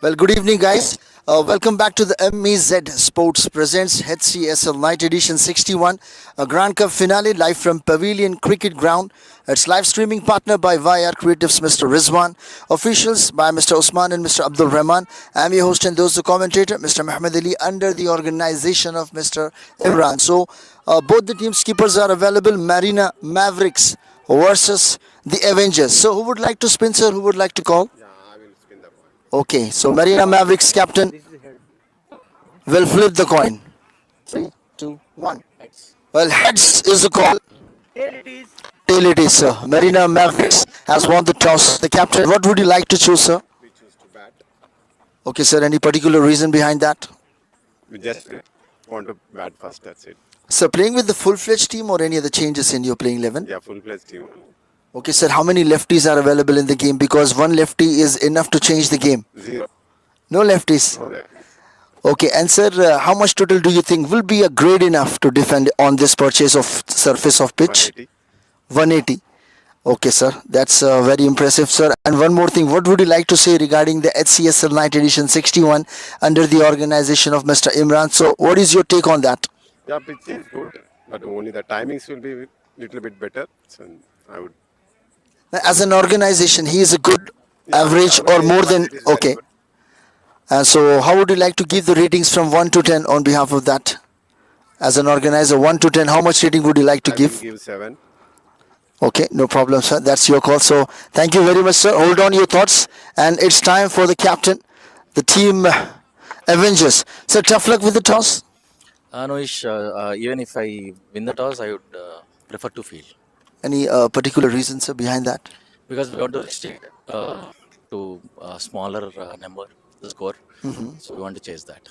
Well, good evening, guys. Welcome back to the MEZ Sports Presents Hcsl Night Edition 61, a Grand Cup finale live from Pavilion Cricket Ground. It's live streaming partner by YRCreatuves, Mr. Rizwan, officials by Mr. Usman and Mr. Abdul Rahman. I'm your host and those the commentator, Mr. Muhammad Ali, under the organization of Mr. Imran. So, both the team's keepers are available. Marina Mavericks versus the Avengers. So, who would like to spin, sir? Who would like to call? Yeah, I will spin the coin. Okay, so Marina Mavericks captain will flip the coin. Three, two, one. Well, heads is the call. Tail it is, sir. Marina Mavericks has won the toss. The captain, what would you like to choose, sir? We choose to bat. Okay, sir. Any particular reason behind that? We just want to bat first. That's it. Sir, playing with the full-fledged team or any other changes in your playing 11? Yeah, full-fledged team. Okay, sir. How many lefties are available in the game? Because one lefty is enough to change the game. Zero. No lefties. Okay. Okay, and sir, how much total do you think will be a grade enough to defend on this purchase of surface of pitch? 180. 180. Okay, sir. That's very impressive, sir. And one more thing. What would you like to say regarding the HCSL Night Edition 61 under the organization of Mr. Imran? So, what is your take on that? Yeah, pitch is good, but only the timings will be little bit better. So I would. As an organization, he is a good Yeah, average or average, more but than. it is very Okay. good. So, how would you like to give the ratings from 1 to 10 on behalf of that? As an organizer, 1 to 10, how much rating would you like to I will give? give 7. Okay, no problem, sir. That's your call. So, thank you very much, sir. Hold on your thoughts. And it's time for the captain, the team Avengers. So, tough luck with the toss. No, even if I win the toss, I would prefer to field Any particular reason, sir, behind that? because we want to restrict to a smaller number the score, so we want to chase that.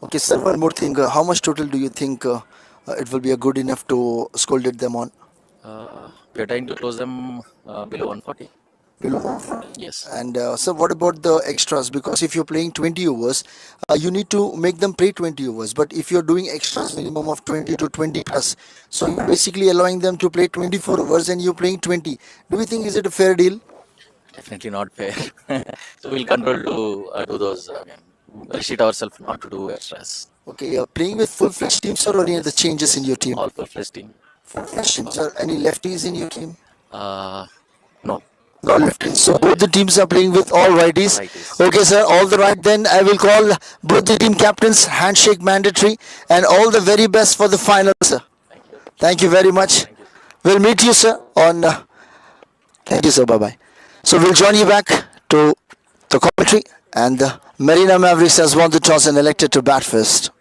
Okay, sir. One more thing. How much total do you think it will be a good enough to scold at them on? We are trying to close them below 140. Below. Yes. And sir, what about the extras? Because if you're playing 20 overs, you need to make them play 20 overs. But if you're doing extras, minimum of 20 to 20 plus, so you're basically allowing them to play 24 overs and you're playing 20. Do you think is it a fair deal? Definitely not fair. So we'll control to do those. Restrict ourselves not to do extras. Okay, you're playing with full-fledged teams or any other changes in your team? All full-fledged team. Full-fledged teams. Sir, any lefties in your team? No. No lefties. So both the teams are playing with all righties. Righties. Okay, sir. All the right. Then I will call both the team captains. Handshake mandatory, and all the very best for the final, sir. Thank you. Thank you very much. Thank you. We'll meet you, sir. On. Thank you, sir. Bye bye. So we'll join you back to the commentary, and Marina Mavericks has won the toss and elected to bat first.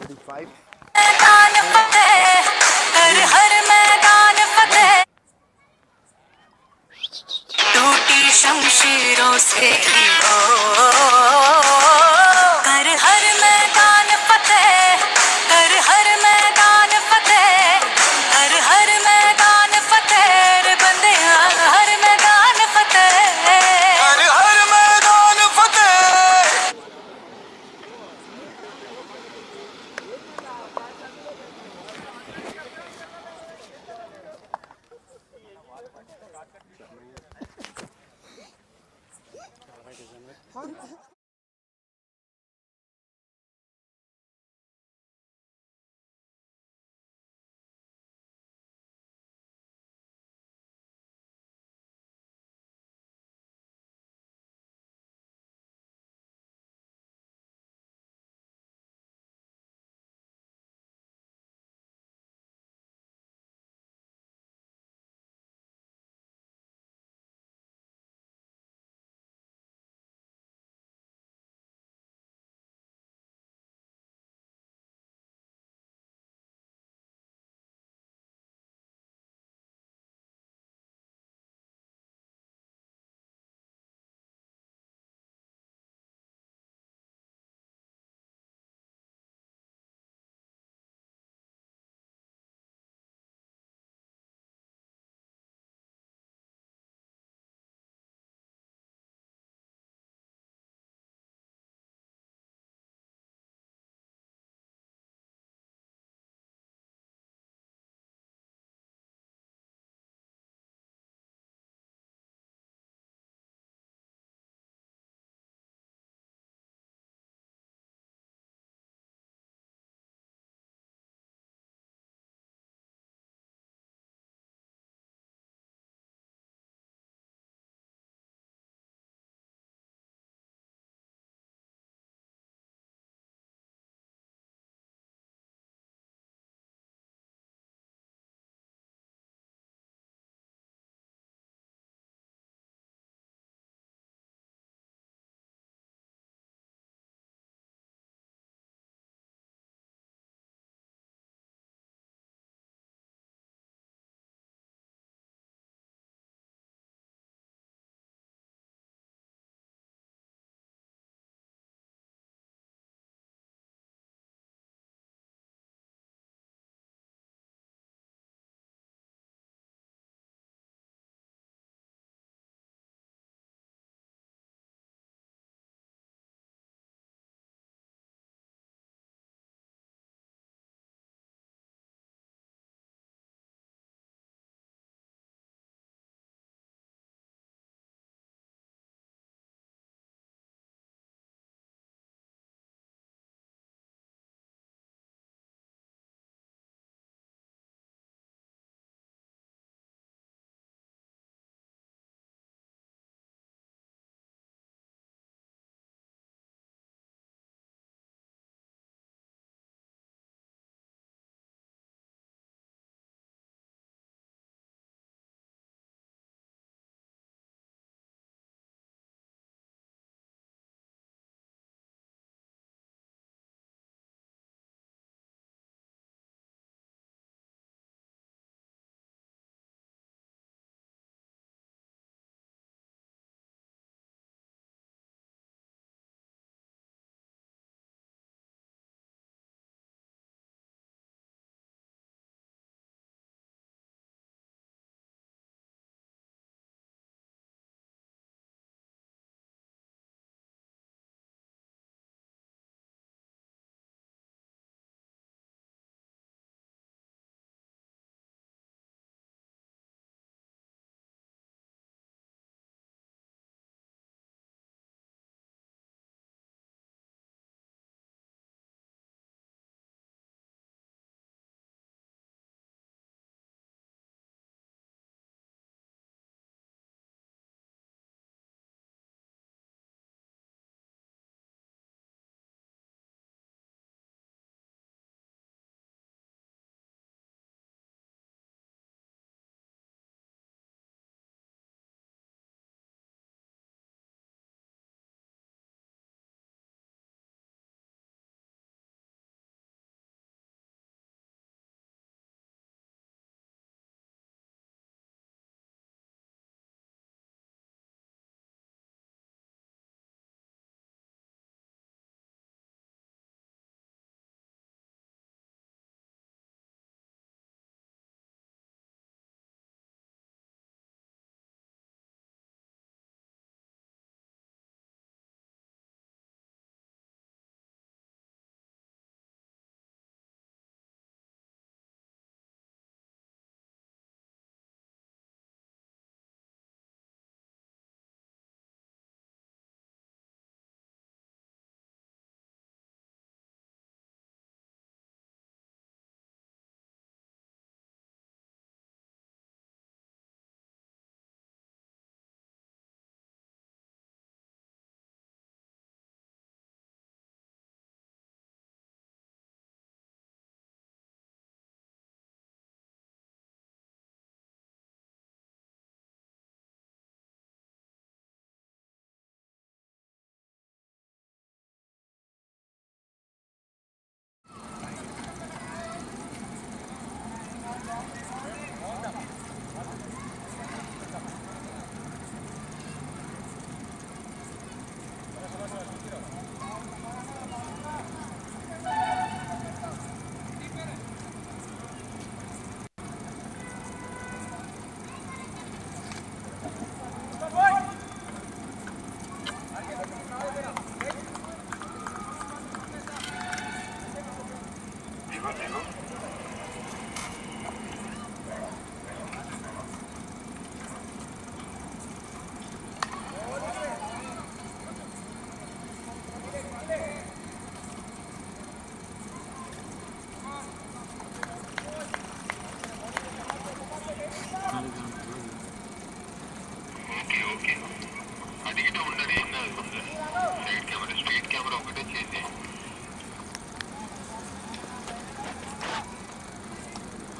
35. मैदान फतेह कर हर मैदान फतेह टूटी शमशीरों से ही हो कर हर मैदान फतेह कर हर मैदान फतेह कर हर मैदान फतेह रे बंदियां हर मैदान फतेह कर हर मैदान फतेह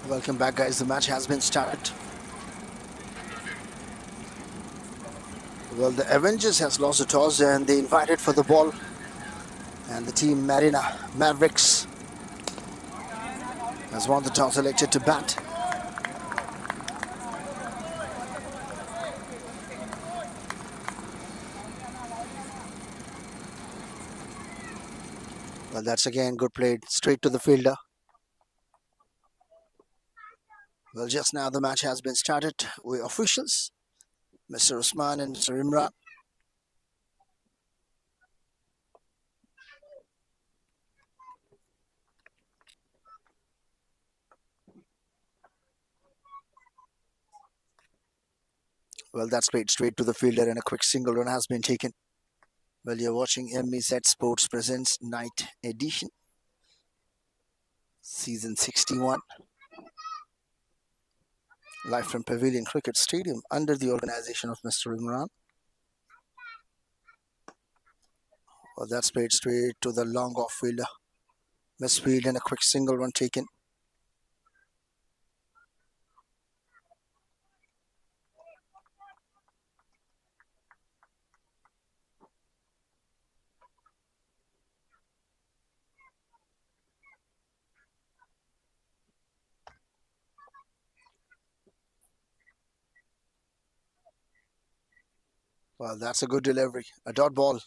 Welcome back, guys. The match has been started. Well, the Avengers has lost the toss and they invited for the ball. And the team Marina Mavericks has won the toss, elected to bat. Well, that's again good played straight to the fielder. Well, just now the match has been started with officials, Mr. Usman and Mr. Imran. Well, that's played straight to the fielder and a quick single run has been taken. Well, you're watching MEZ Sports Presents Night Edition, Season 61. Live from Pavilion Cricket Stadium under the organization of Mr. Imran. Well, that's played straight to the long off fielder. Misfield and a quick single run taken. Well, that's a good delivery. A dot ball.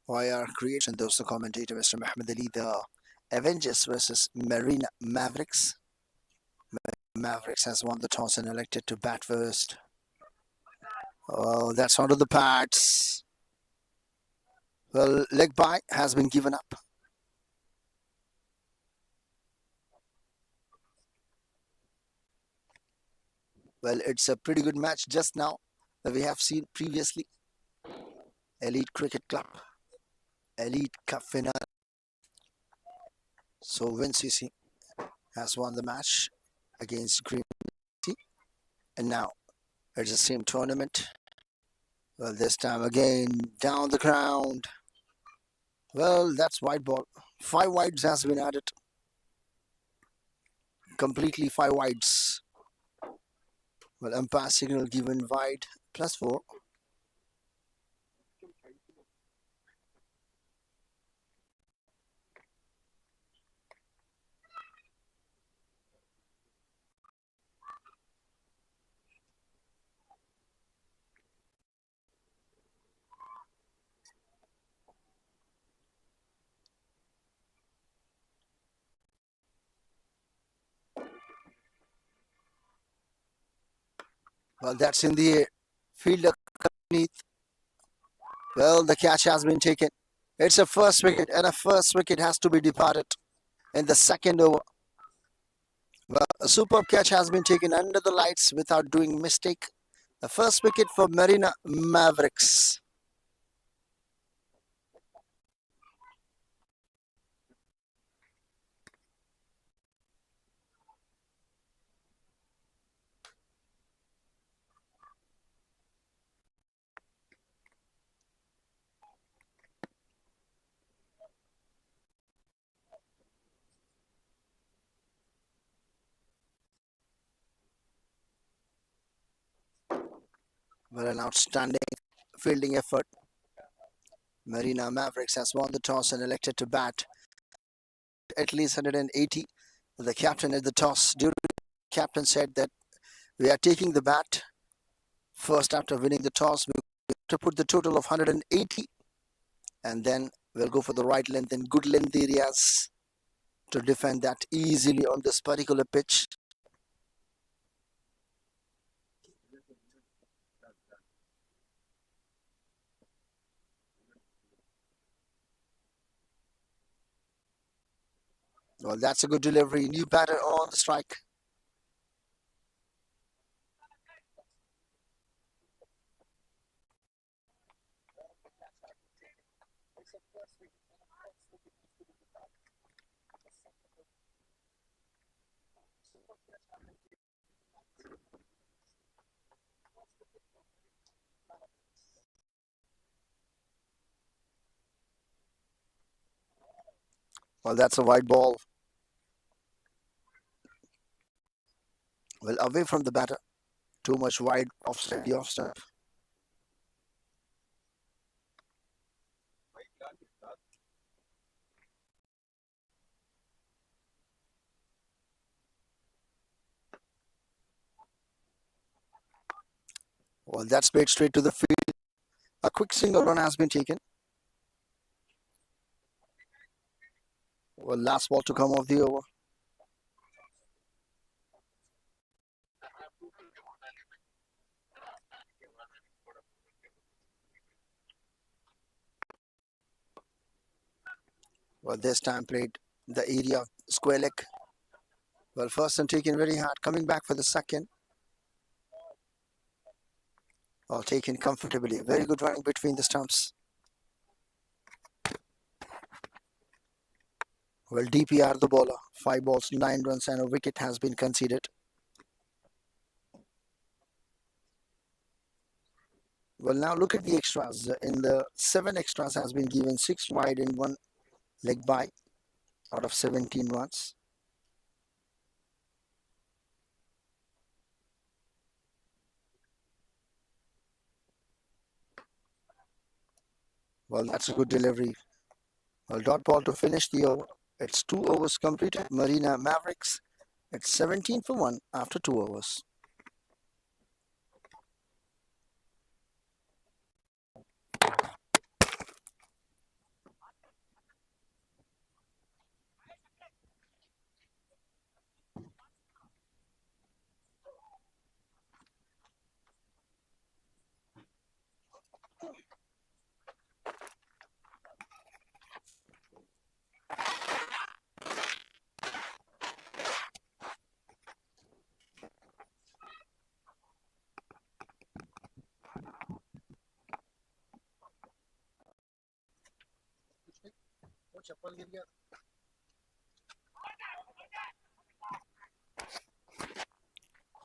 YRCreatuves and those the commentator Mr. Muhammad Ali. The Avengers versus Marina Mavericks. Mavericks has won the toss and elected to bat first. Oh, that's onto the pads. Well, leg by has been given up. Well, it's a pretty good match just now that we have seen previously. Elite Cricket Club, Elite Cup finale. So Vincey has won the match against Green Sea, and now it's the same tournament. Well, this time again down the ground. Well, that's white ball. 5 wides has been added. Completely 5 wides. Well, umpire signal given wide +4. Well, that's in the air. Fielder underneath. Well, the catch has been taken. It's a first wicket, and a first wicket has to be departed in the second over. Well, a superb catch has been taken under the lights without doing mistake. The first wicket for Marina Mavericks. Well, an outstanding fielding effort. Marina Mavericks has won the toss and elected to bat at least 180. The captain at the toss, during the captain said that we are taking the bat first after winning the toss. We have to put the total of 180 and then we'll go for the right length and good length areas to defend that easily on this particular pitch. Well, that's a good delivery. New batter on the strike. Well, that's a wide ball. Well, away from the batter. Too much wide offside, the off step. Well, that's played straight to the field. A quick single run has been taken. Well, last ball to come of the over. Well, this time played the area of square leg. Well, first and taken very hard. Coming back for the second. Well, taken comfortably. Very good running between the stumps. Well, DPR the bowler. 5 balls, 9 runs and a wicket has been conceded. Well, now look at the extras. In the 7 extras has been given 6 wide and 1 leg by out of 17 runs. Well, that's a good delivery. Well, dot ball to finish the over. It's 2 overs completed. Marina Mavericks. It's 17 for 1 after 2 overs.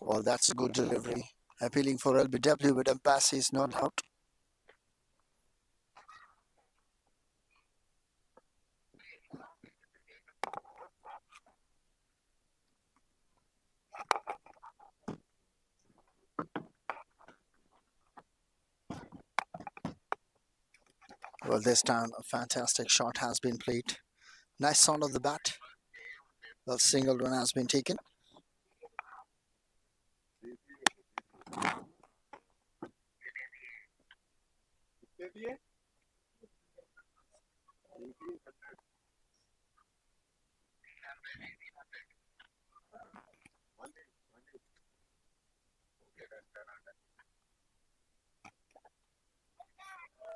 Well, that's a good delivery. Appealing for LBW, but Ampass is not out. Well, this time a fantastic shot has been played. Nice sound of the bat. Well, single run has been taken.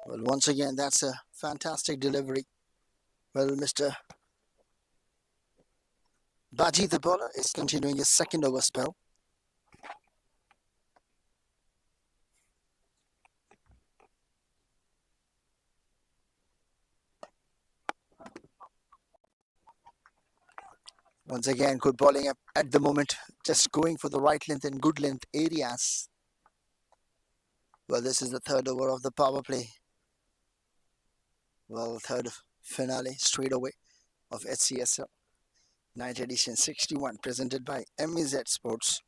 Well, once again, that's a fantastic delivery. Well, Mr. Baji, the bowler, is continuing his second over spell. Once again, good bowling at the moment. Just going for the right length and good length areas. Well, this is the third over of the power play. Well, third finale straight away of Hcsl Night Edition 61 presented by MEZ Sports.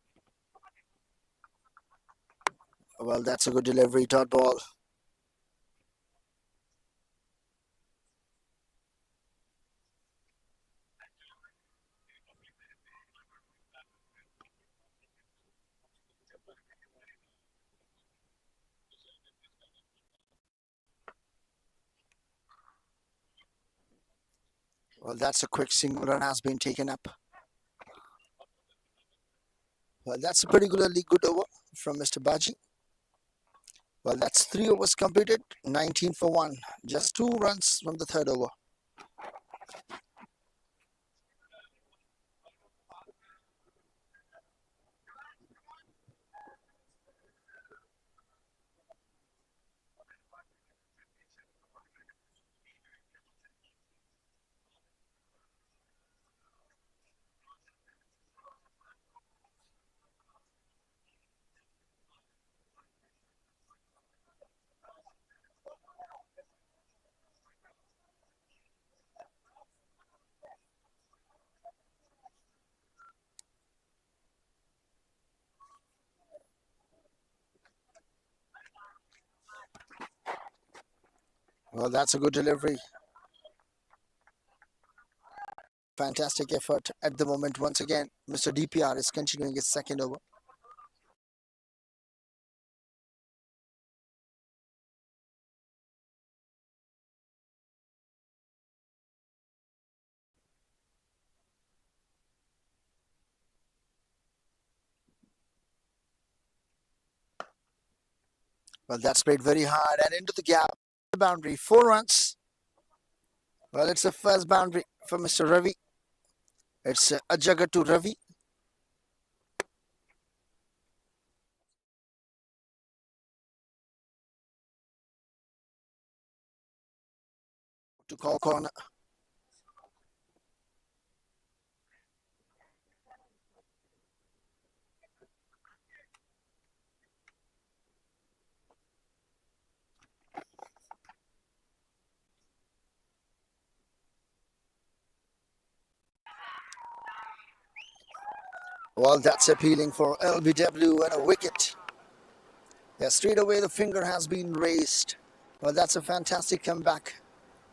Well, that's a good delivery, dot ball. Well, that's a quick single run has been taken up. Well, that's a particularly good over from Mr. Baji. Well, that's 3 overs completed, 19 for 1. Just 2 runs from the third over. Well, that's a good delivery. Fantastic effort at the moment. Once again, Mr. DPR is continuing his second over. Well, that's played very hard and into the gap. The boundary, 4 runs. Well, it's the first boundary for Mr. Ravi. It's a jugger to Ravi. To call corner. Well, that's appealing for LBW and a wicket. Yeah, straight away the finger has been raised. Well, that's a fantastic comeback.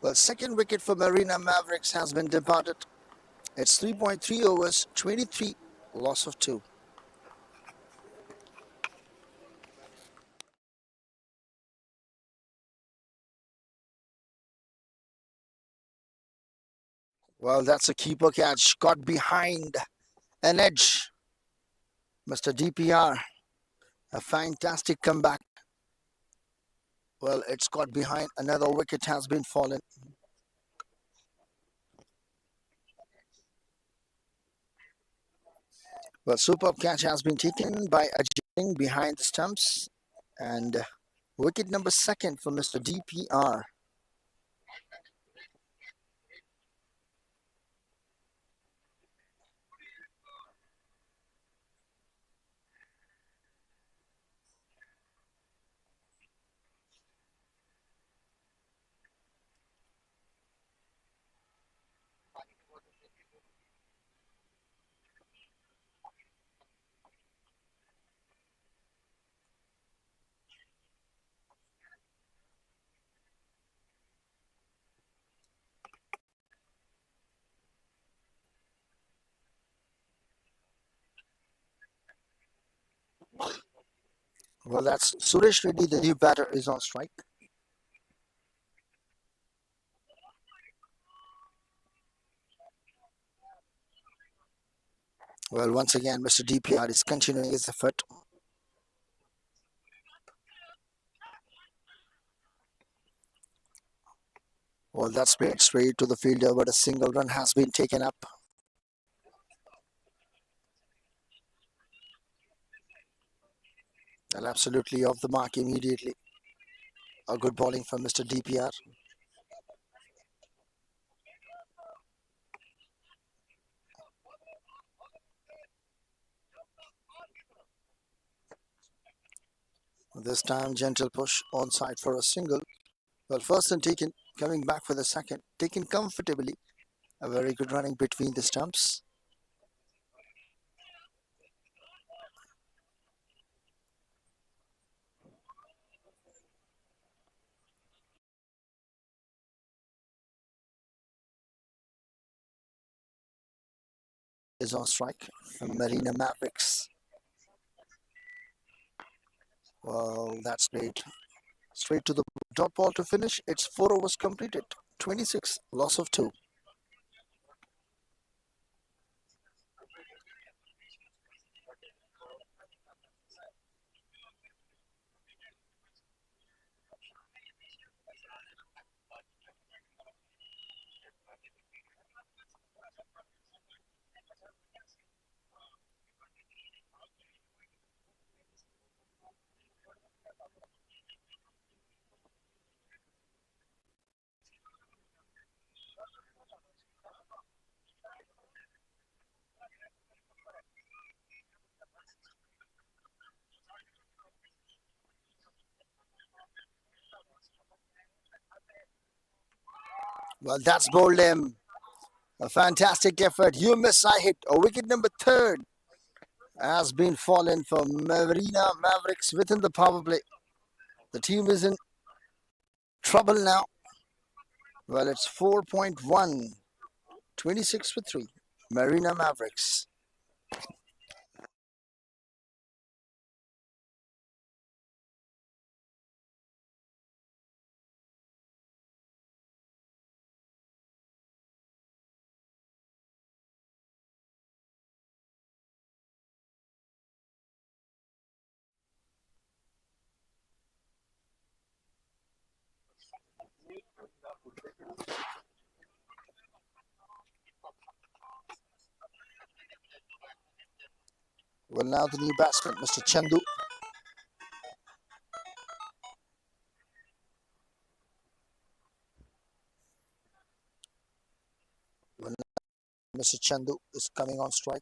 Well, second wicket for Marina Mavericks has been departed. It's 3.3 overs, 23, loss of 2. Well, that's a keeper catch. Got behind an edge. Mr. DPR, a fantastic comeback. Well, it's got behind. Another wicket has been fallen. Well, superb catch has been taken by adjusting behind the stumps. And wicket number second for Mr. DPR. Well, that's Suresh Reddy, the new batter, is on strike. Well, once again, Mr. DPR is continuing his effort. Well, that's played straight to the fielder, but a single run has been taken up. Well, absolutely off the mark immediately. A good bowling from Mr. DPR. This time, gentle push onside for a single. Well, first and taken, coming back for the second, taken comfortably. A very good running between the stumps. Is on strike from Marina Mavericks. Well, that's great. Straight to the dot ball to finish. It's 4 overs completed. 26, loss of 2. Well, that's bowled him. A fantastic effort. You miss, I hit. A wicket number third has been fallen for Marina Mavericks within the power play. The team is in trouble now. Well, it's 4.1. 26 for 3. Marina Mavericks. Well, now the new batsman, Mr. Chandu. Well, Mr. Chandu is coming on strike.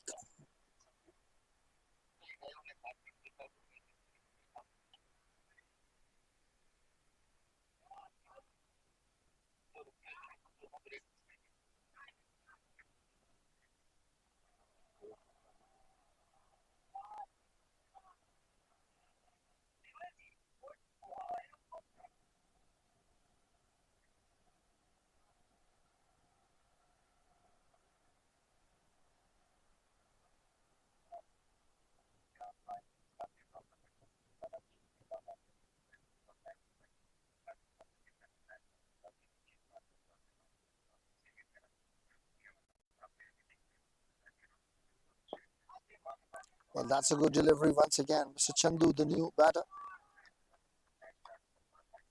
Well, that's a good delivery once again. Mr. Chandu, the new batter,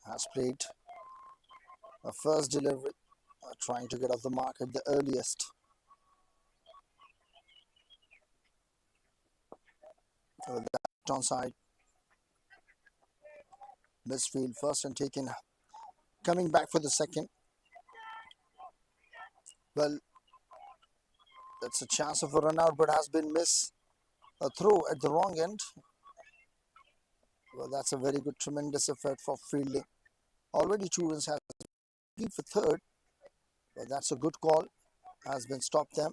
has played a first delivery, trying to get off the mark at the earliest. Well, that on side. Misfield first and taken. Coming back for the second. Well, that's a chance of a run out, but has been missed. A throw at the wrong end. Well, that's a very good, tremendous effort for fielding. Already 2 runs have been for third. Well, that's a good call. Has been stopped them.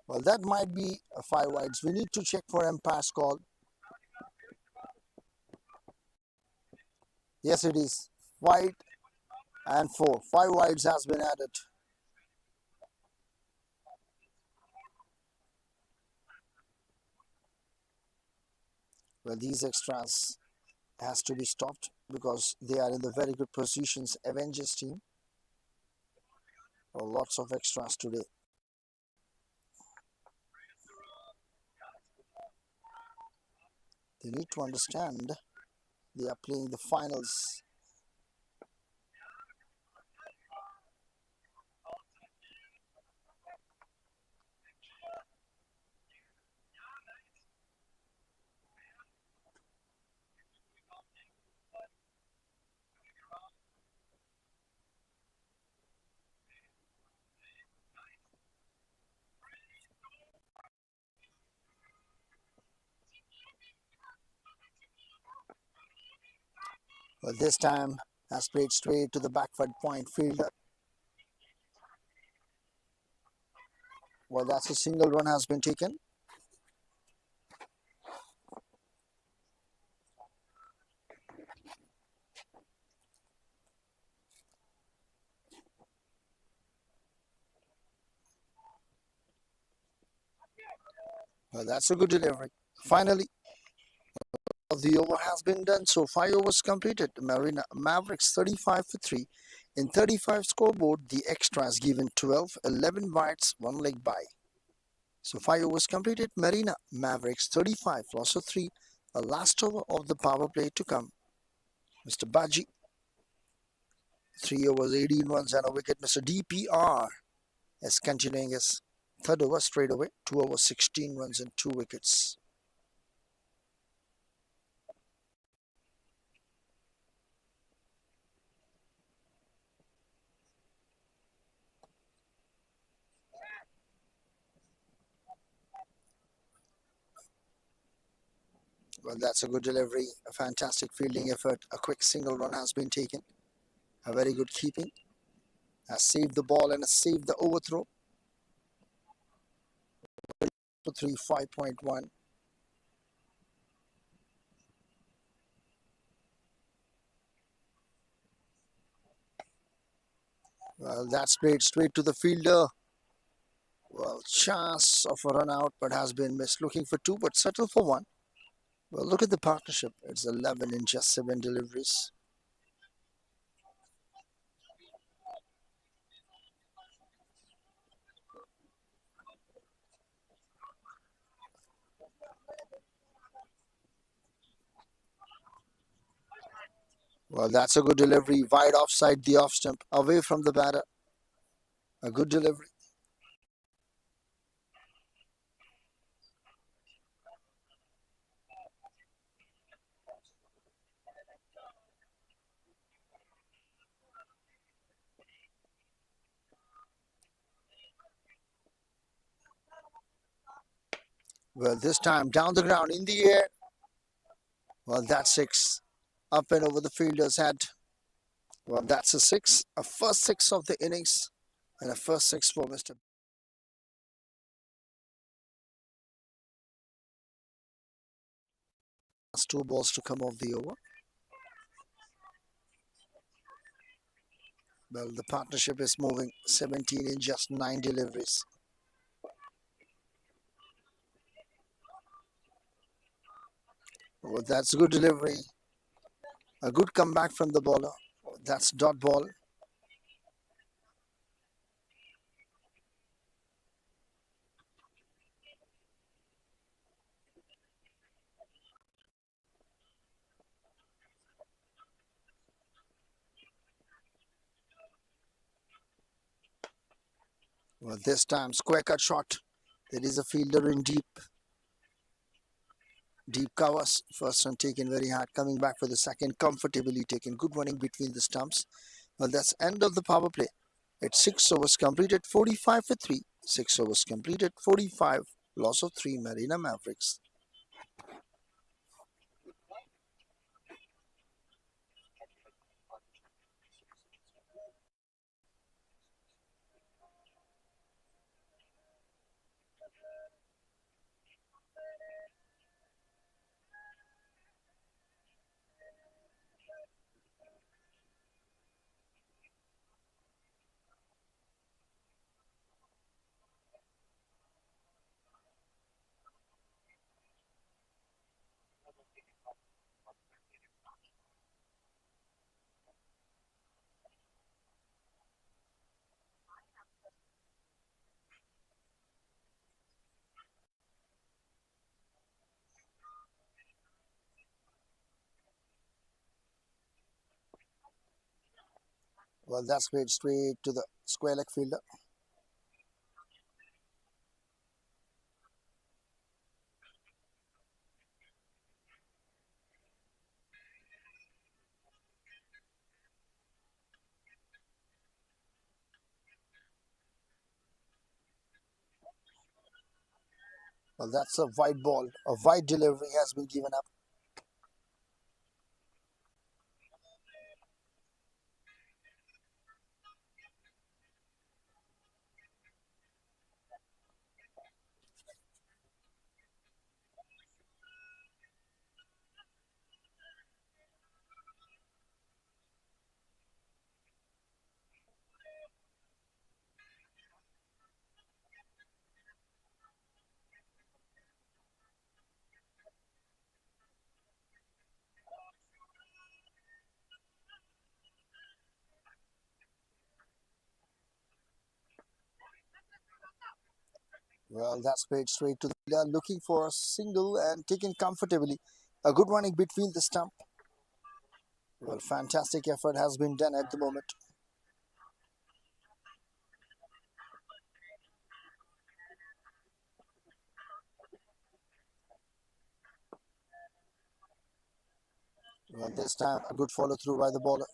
Well, that might be a 5 wides. We need to check for umpire's call. Yes, it is. Wide and 4. 5 wides has been added. Well, these extras has to be stopped because they are in the very good positions. Avengers team. Well, lots of extras today. They need to understand they are playing the finals. Well, this time has played straight to the backward point fielder. Well, that's a single run has been taken. Well, that's a good delivery. Finally, the over has been done. So 5 overs completed. Marina Mavericks 35 for 3. In 35 scoreboard, the extras given 12, 11 wides, 1 leg by. So 5 overs completed. Marina Mavericks 35, loss of 3. A last over of the power play to come. Mr. Baji, 3 overs, 18 runs and a wicket. Mr. DPR is continuing his third over straight away. 2 overs, 16 runs and 2 wickets. Well, that's a good delivery, a fantastic fielding effort. A quick single run has been taken. A very good keeping. Has saved the ball and has saved the overthrow. For 3, 5.1. Well, that's played straight to the fielder. Well, chance of a run out, but has been missed. Looking for 2, but settle for 1. Well, look at the partnership. It's 11 in just 7 deliveries. Well, that's a good delivery. Wide offside the off stump, away from the batter. A good delivery. Well, this time down the ground in the air. Well, that's 6. Up and over the fielder's head. Well, that's a 6. A first 6 of the innings. And a first 6 for Mr. Last 2 balls to come off the over. Well, the partnership is moving 17 in just 9 deliveries. Well, that's a good delivery. A good comeback from the bowler. That's dot ball. Well, this time square cut shot. There is a fielder in deep covers. First one taken very hard. Coming back for the second, comfortably taken. Good running between the stumps. Well, that's end of the power play. It's 6 overs completed, 45 for 3. 6 overs completed, 45. Loss of 3, Marina Mavericks. Well, that's played straight to the square leg fielder. Well, that's a wide ball. A wide delivery has been given up. Well, that's played straight to the fielder, looking for a single and taken comfortably. A good running between the stump. Well, fantastic effort has been done at the moment. Well, this time a good follow through by the bowler.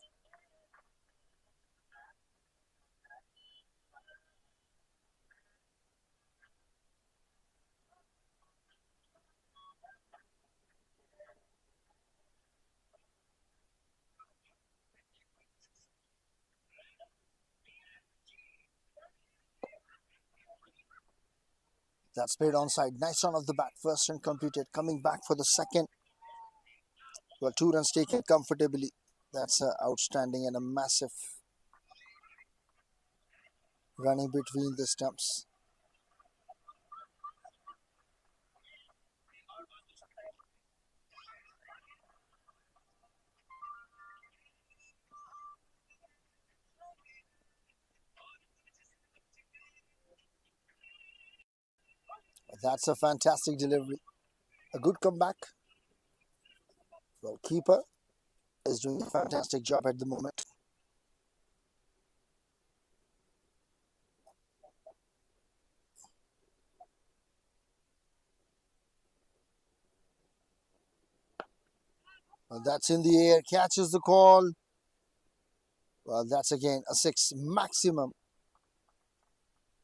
That's played onside. Nice run of the bat. First run completed. Coming back for the second. Well, 2 runs taken comfortably. That's outstanding and a massive running between the stumps. That's a fantastic delivery. A good comeback. Well, keeper is doing a fantastic job at the moment. Well, that's in the air. Catches the call. Well, that's again a 6 maximum.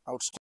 Outstanding.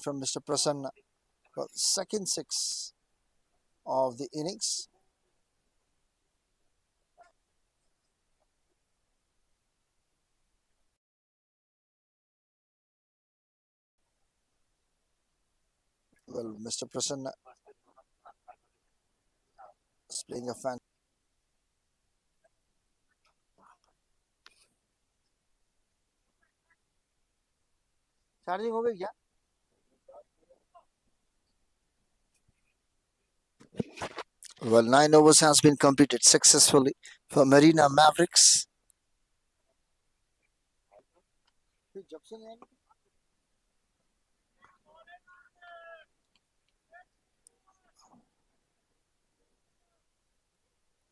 from Mr. Prasanna. Well, second six of the innings. Well, Mr. Prasanna is playing a fan. Charging हो गई क्या? Well, 9 overs has been completed successfully for Marina Mavericks.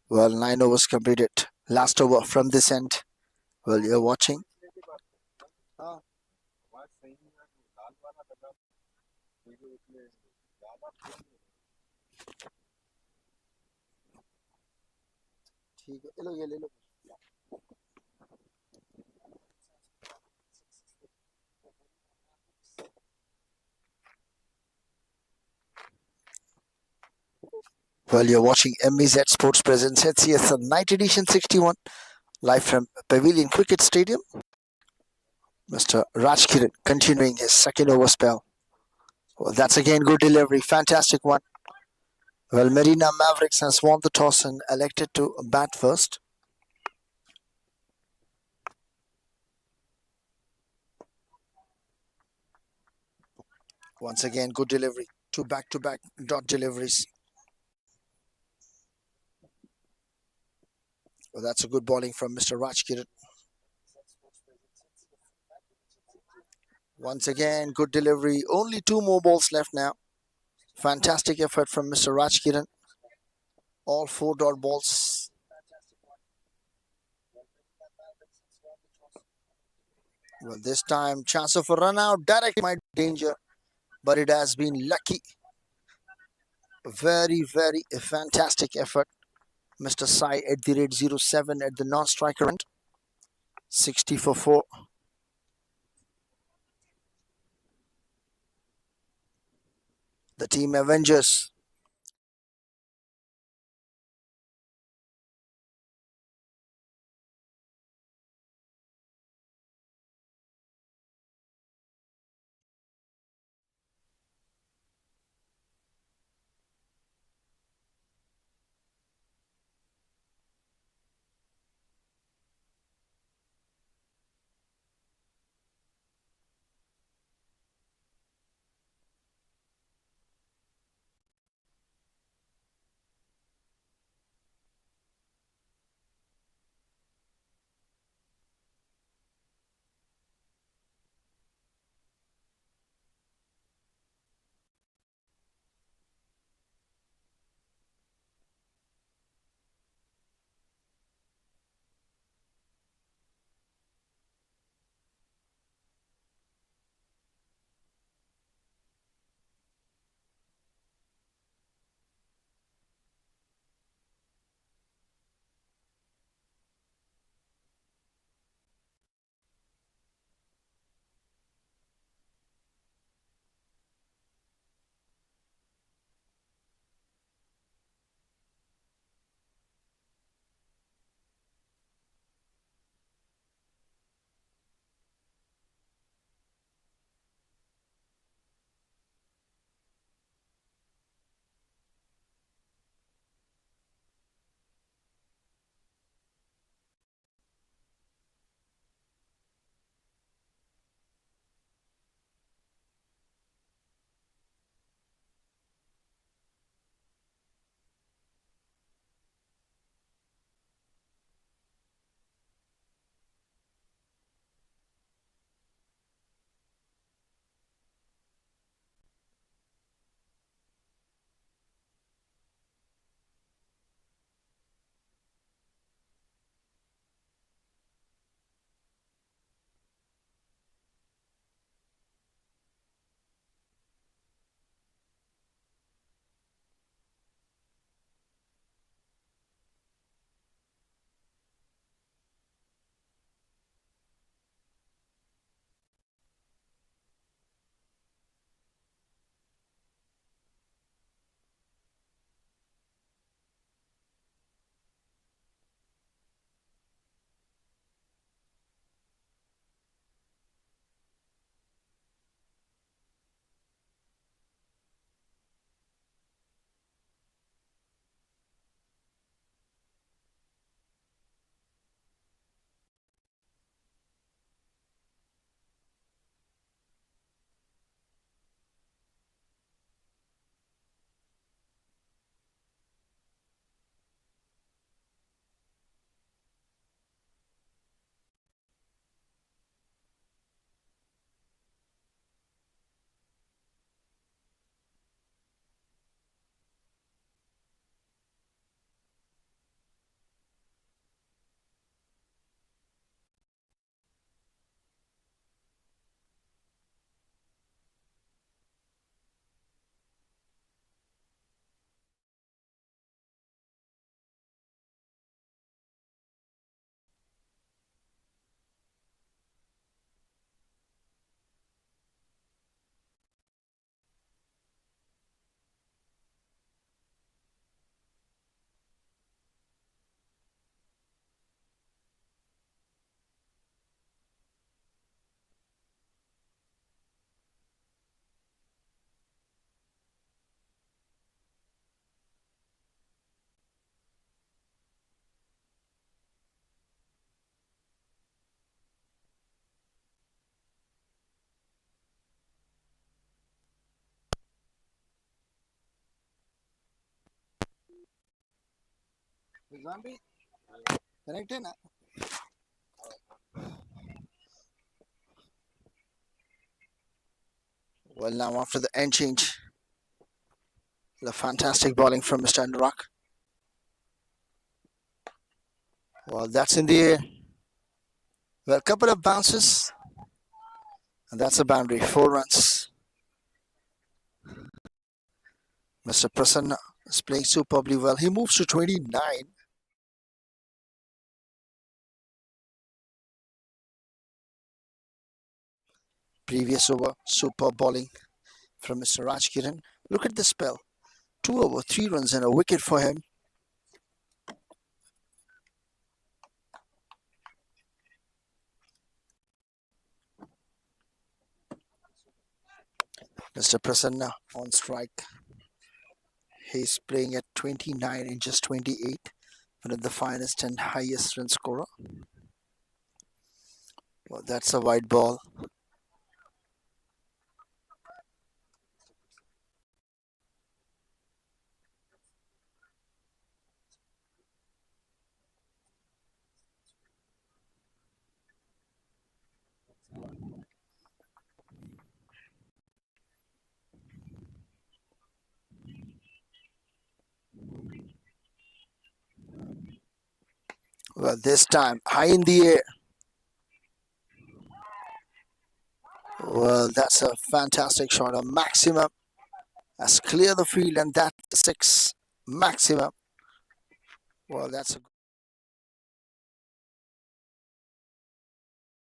Well, 9 overs completed. Last over from this end. Well, you're watching. Well, you're watching MEZ Sports Presents Hcsl Night Edition 61 live from Pavilion Cricket Stadium. Mr. Rajkiran continuing his second over spell. Well, that's again good delivery. Fantastic one. Well, Marina Mavericks has won the toss and elected to bat first. Once again, good delivery. Two back-to-back dot deliveries. Well, that's a good bowling from Mr. Rajkiran. Once again, good delivery. Only two more balls left now. Fantastic effort from Mr. Rajkiran. All four dot balls. Well, this time, chance of a run out. Direct might be danger, but it has been lucky. Very, very fantastic effort. Mr. Sai at the rate 07 at the non-striker end. 60 for 4. The team Avengers Connected na? Well, now after the end change, the fantastic bowling from Mr. Anurag. Well, that's in the air. Well, a couple of bounces, and that's a boundary. 4 runs. Mr. Prasanna is playing superbly well. He moves to 29. Previous over, superb bowling from Mr. Rajkiran. Look at the spell. 2 over, 3 runs and a wicket for him. Mr. Prasanna on strike. He's playing at 29 in just 28. One of the finest and highest run scorer. Well, that's a wide ball. Well, this time high in the air. Well, that's a fantastic shot. A maximum has cleared the field, and that's 6 maximum. Well, that's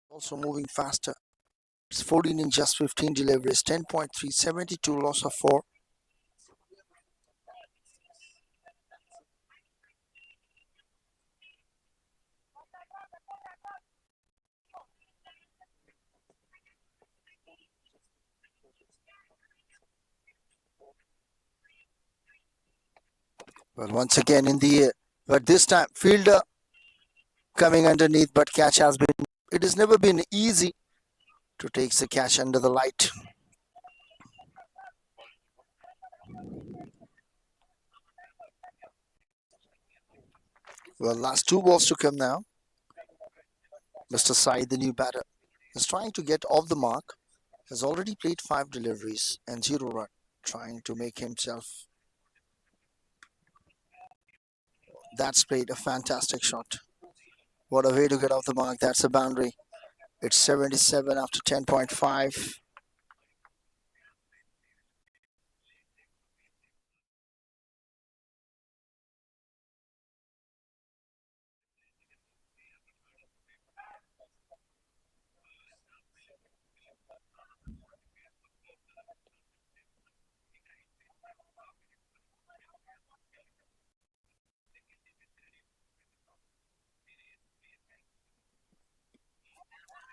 also moving faster. It's 14 in just 15 deliveries. 10.3, 72 loss of 4. Well, once again in the air, but this time fielder coming underneath, but catch has been. It has never been easy to take the catch under the light. Well, last 2 balls to come now. Mr. Said, the new batter, is trying to get off the mark. Has already played 5 deliveries and 0 run, trying to make himself. That's played a fantastic shot. What a way to get off the mark. That's a boundary. It's 77 after 10.5.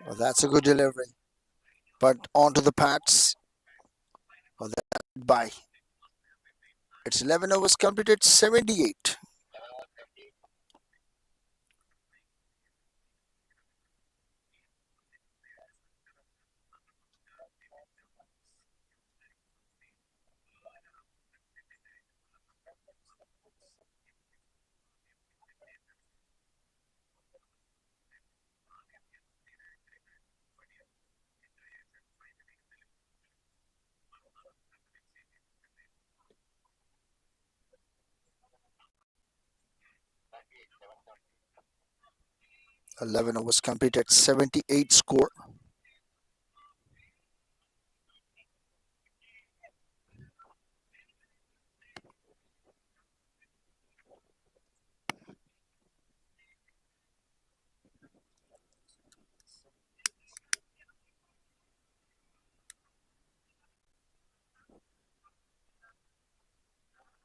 Well, that's a good delivery. But onto the pads. Well, that's by. It's 11 overs completed, 78. Eleven overs completed, 78 score.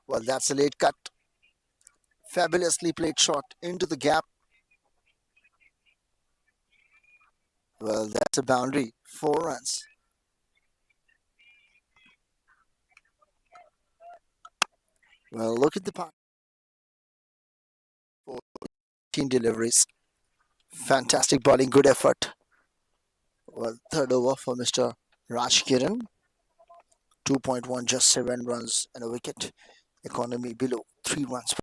Well, that's a late cut. Fabulously played shot into the gap. Well, that's a boundary. 4 runs. Well, look at the part. 14 deliveries. Fantastic bowling, good effort. Well, third over for Mr. Rajkiran. 2.1, just 7 runs and a wicket. Economy below 3 runs.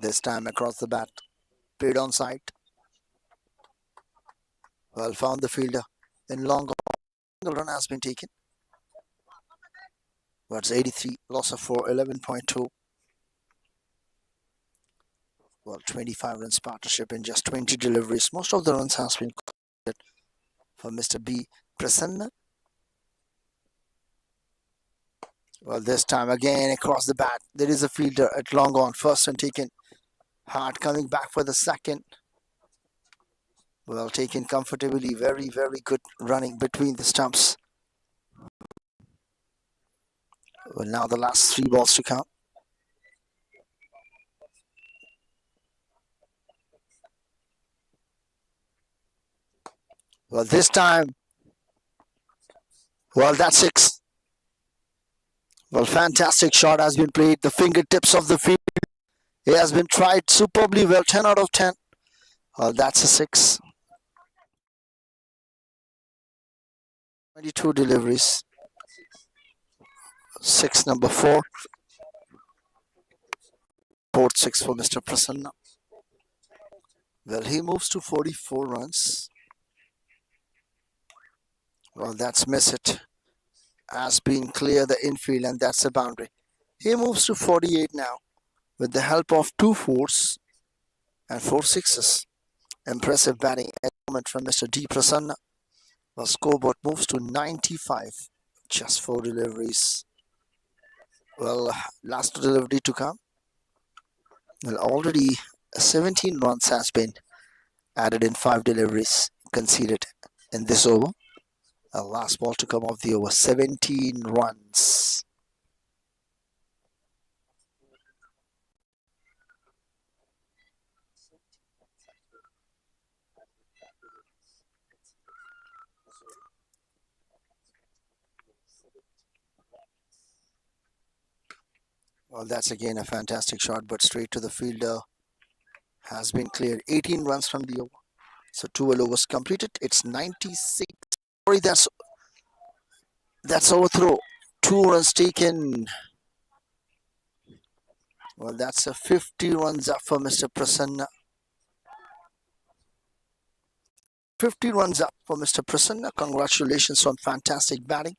This time across the bat. Played on side. Well, found the fielder. In long single run has been taken. But 83. Loss of 4. 11.2. Well, 25 runs partnership in just 20 deliveries. Most of the runs has been for Mr. B. Prasanna. Well, this time again across the bat. There is a fielder at long on. First and taken. Hart coming back for the second. Well, taken comfortably. Very, very good running between the stumps. Well, now the last 3 balls to come. Well, this time. Well, that's 6. Well, fantastic shot has been played. The fingertips of the field. It has been tried superbly well. 10 out of 10. Well, that's a 6. 22 deliveries. 6 number 4. 4th 6 for Mr. Prasanna. Well, he moves to 44 runs. Well, that's miss it. Has been clear the infield, and that's a boundary. He moves to 48 now with the help of 2 4s and 4 6s. Impressive batting at the moment from Mr. D. Prasanna. Well, scoreboard moves to 95. Just 4 deliveries. Well, last delivery to come. Well, already 17 runs has been added in 5 deliveries conceded in this over. Last ball to come of the over. 17 runs. Well, that's again a fantastic shot, but straight to the fielder. Has been cleared. 18 runs from the over. So 12 overs completed. It's 96. Sorry, that's overthrow. 2 runs taken. Well, that's a 50 runs up for Mr. Prasanna. 50 runs up for Mr. Prasanna. Congratulations on fantastic batting.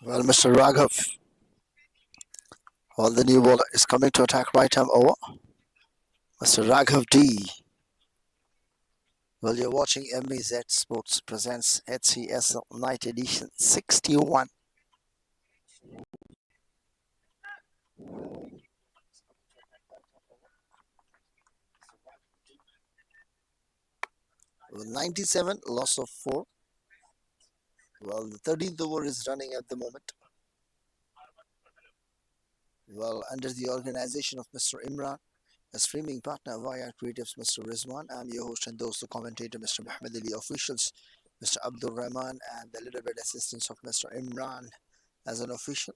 Well, Mr. Raghav. Well, the new bowler is coming to attack right arm over. Mr. Raghav D. Well, you're watching MEZ Sports presents Hcsl Night Edition 61. Well, 97, loss of 4. Well, the 13th over is running at the moment. Well, under the organization of Mr. Imran, a streaming partner of id-YRCreatuves, Mr. Rizwan. I'm your host and those the commentator, Mr. Muhammad Ali officials, Mr. Abdul Rahman, and the little bit assistance of Mr. Imran as an official.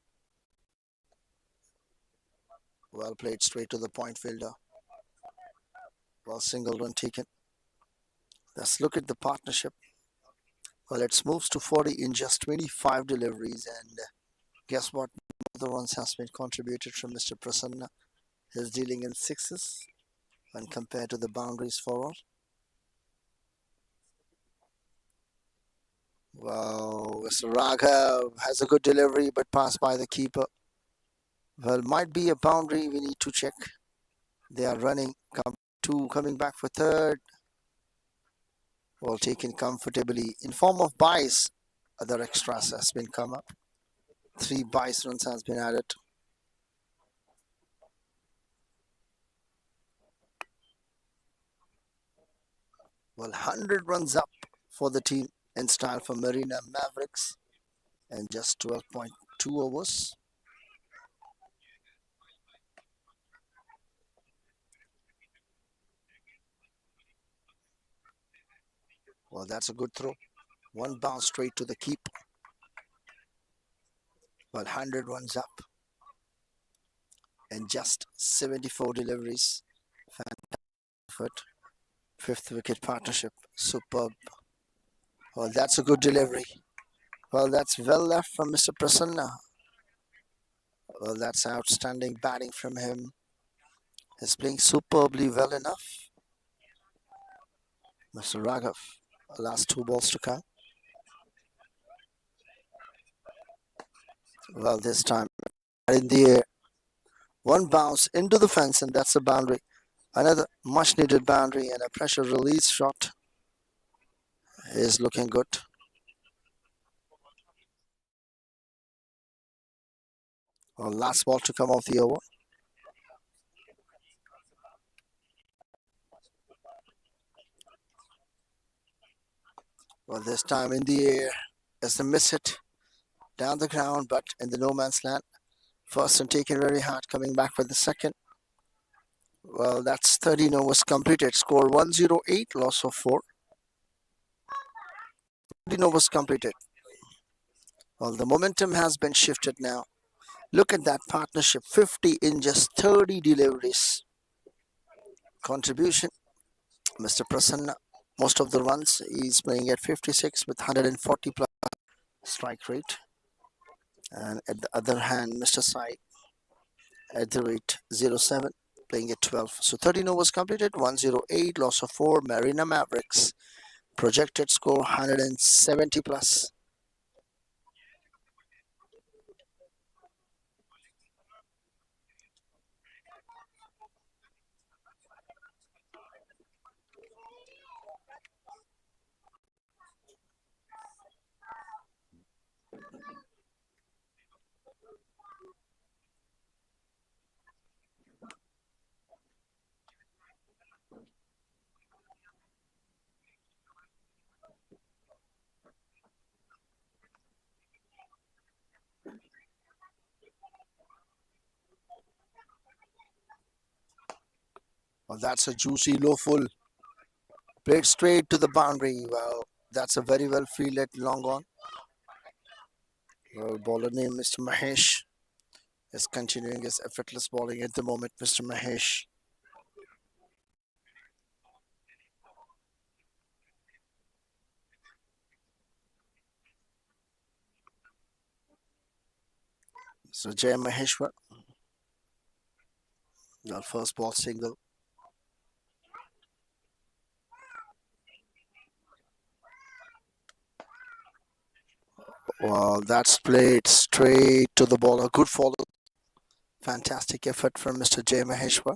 Well played straight to the point fielder. Well, single run taken. Let's look at the partnership. Well, it moves to 40 in just 25 deliveries, and guess what? The runs has been contributed from Mr. Prasanna. He's dealing in 6s when compared to the boundaries forward. Well, Mr. Raghav has a good delivery but passed by the keeper. Well, might be a boundary we need to check. They are running 2 coming back for third. Well, taken comfortably in form of buys. Other extras has been come up. 3 buys runs has been added. Well, 100 runs up for the team in style for Marina Mavericks and just 12.2 overs. Well, that's a good throw. One bounce straight to the keep. Well, 100 runs up and just 74 deliveries. Fantastic. 5th wicket partnership. Superb. Well, that's a good delivery. Well, that's well left from Mr. Prasanna. Well, that's outstanding batting from him. He's playing superbly well enough. Mr. Raghav, last 2 balls to come. Well, this time in the air. One bounce into the fence, and that's a boundary. Another much needed boundary, and a pressure release shot is looking good. Well, last ball to come off the over. Well, this time in the air as the miss hit down the ground, but in the no man's land. First and taken very hard, coming back for the second. Well, that's 13 overs completed. Score 108, loss of 4. 13 overs completed. Well, the momentum has been shifted now. Look at that partnership, 50 in just 30 deliveries. Contribution, Mr. Prasanna, most of the runs, he's playing at 56 with 140 plus strike rate. And at the other hand, Mr. Sai at the rate 07, playing at 12. So 13 overs completed, 108, loss of 4, Marina Mavericks. Projected score 170 plus. Well, that's a juicy low full. Played straight to the boundary. Well, that's a very well fielded long on. Well, bowler name Mr. Mahesh is continuing his effortless bowling at the moment. Mr. Mahesh. So Jay Maheshwar. Well, first ball single. Well, that's played straight to the bowler. Good follow. Fantastic effort from Mr. Jay Maheshwar.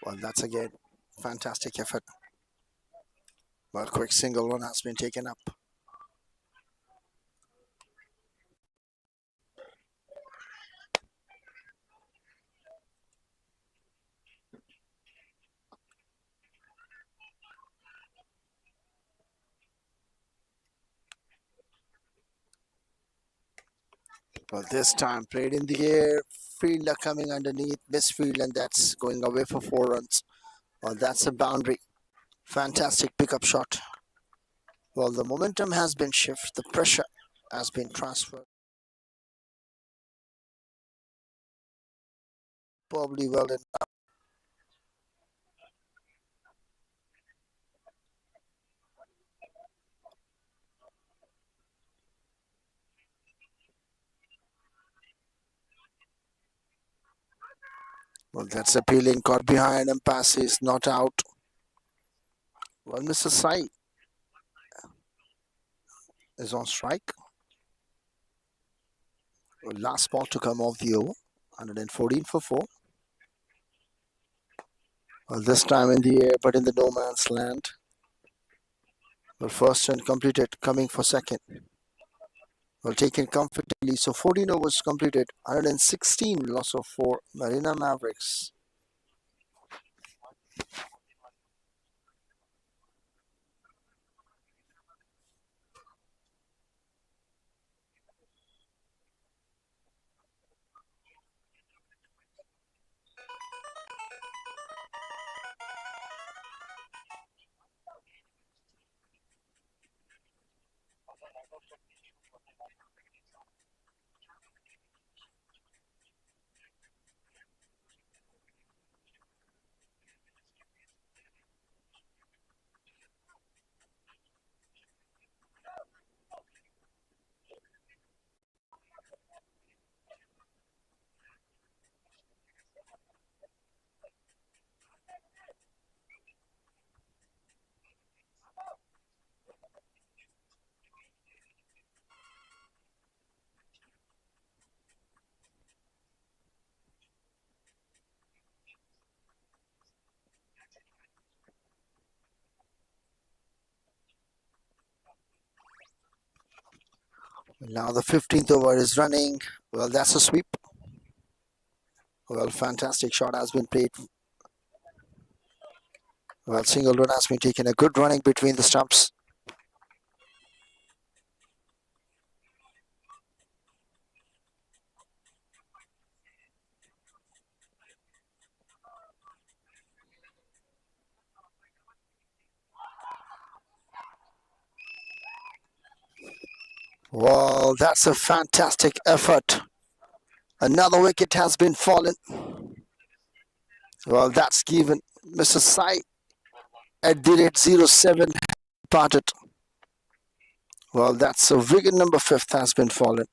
Well, that's again fantastic effort. Well, quick single one has been taken up. Well, this time played in the air. Fielder coming underneath. Misfield, and that's going away for 4 runs. Well, that's a boundary. Fantastic pickup shot. Well, the momentum has been shifted. The pressure has been transferred. Probably well enough. Well, that's appealing. Caught behind and passes. Not out. Well, Mr. Sai is on strike. Last ball to come off the over. 114 for 4. Well, this time in the air, but in the no man's land. Well, first and completed, coming for second. Well, taken comfortably. So 14 overs completed. 116, loss of 4. Marina Mavericks. Now the 15th over is running. Well, that's a sweep. Well, fantastic shot has been played. Well, single run has been taken. A good running between the stumps. Well, that's a fantastic effort. Another wicket has been fallen. Well, that's given. Mr. Sai at the rate 07 parted. Well, that's a wicket number 5th has been fallen.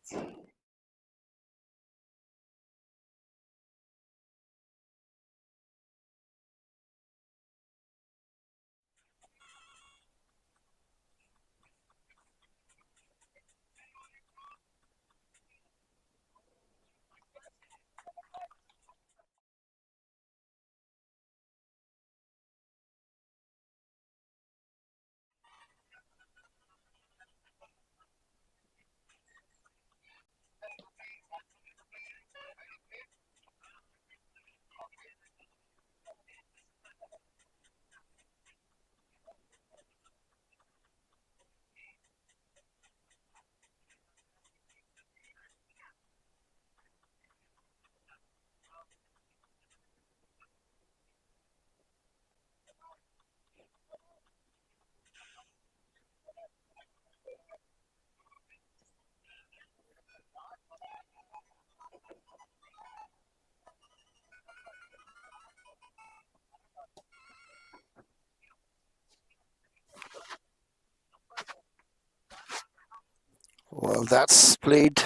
Well, that's played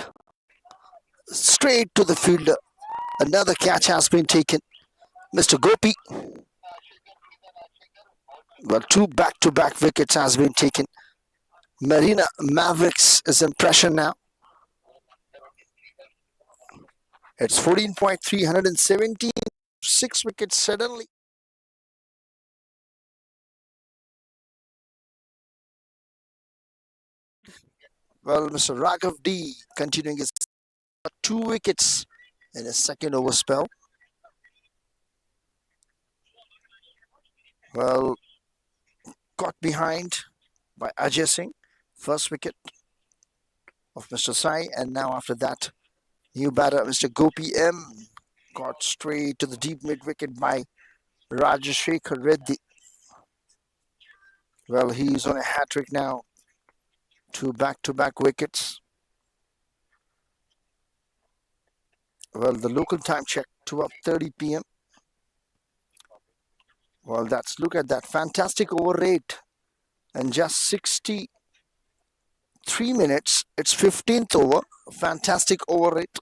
straight to the fielder. Another catch has been taken. Mr. Gopi. Well, 2 back-to-back wickets has been taken. Marina Mavericks is in pressure now. It's 14.3, 117, 6 wickets suddenly. Well, Mr. Raghav D continuing his 2 wickets in his second over spell. Well, got behind by Ajay Singh. First wicket of Mr. Sai, and now after that, new batter Mr. Gopi M got straight to the deep mid wicket by Rajashekar Reddy. Well, he's on a hat trick now. 2 back-to-back wickets. Well, the local time check, 12:30 p.m. Well, look at that fantastic over rate, and just 63 minutes. It's 15th over. Fantastic over rate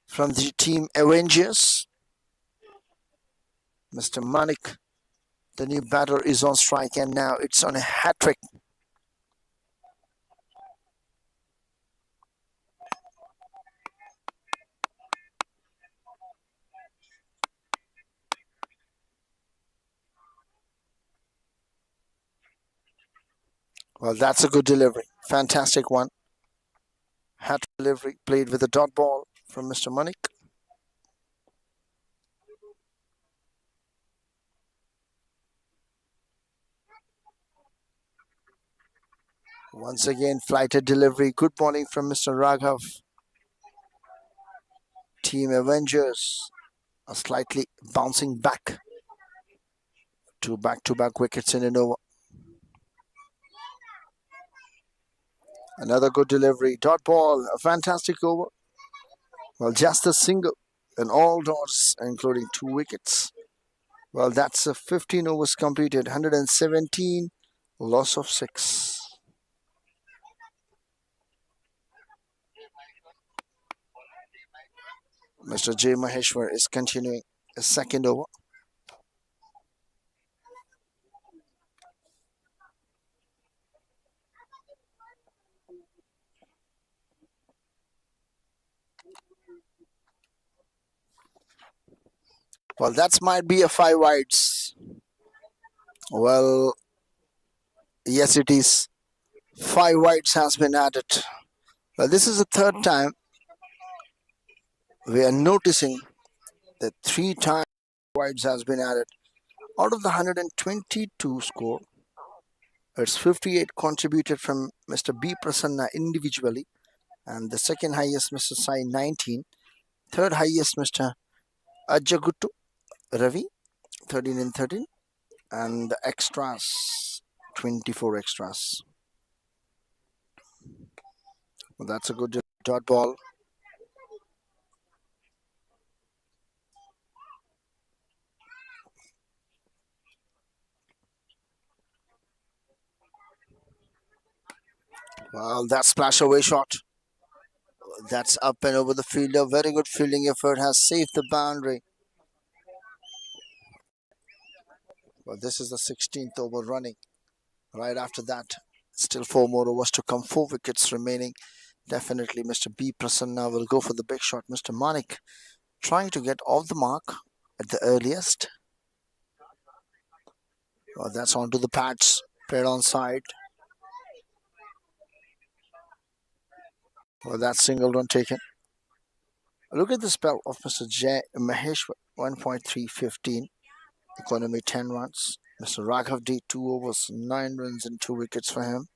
from the team Avengers. Mr. Manik, the new batter, is on strike, and now it's on a hat trick. Well, that's a good delivery. Fantastic one. Hat delivery played with a dot ball from Mr. Manik. Once again, flighted delivery. Good bowling from Mr. Raghav. Team Avengers are slightly bouncing back to back-to-back wickets in an over. Another good delivery. Dot ball. A fantastic over. Well, just a single and all dots, including 2 wickets. Well, that's a 15 overs completed. 117. Loss of 6. Mr. J. Maheshwar is continuing a second over. Well, that might be a 5 wides. Well, yes, it is. 5 wides has been added. Well, this is the third time we are noticing that 3 times wides has been added. Out of the 122 score, it's 58 contributed from Mr. B. Prasanna individually, and the second highest Mr. Sai 19, third highest Mr. Ajaguttu Ravi 13 and 13, and the extras 24 extras. Well, that's a good dot ball. Well, that splash away shot. That's up and over the fielder. Very good fielding effort has saved the boundary. Well, this is the 16th over running. Right after that, still 4 more overs to come. 4 wickets remaining. Definitely Mr. B. Prasanna will go for the big shot. Mr. Manik trying to get off the mark at the earliest. Well, that's onto the pads. Played on side. Well, that's single run taken. Look at the spell of Mr. J. Maheshwar. 1.315. Economy 10 runs. Mr. Raghav D. 2 overs, 9 runs and 2 wickets for him.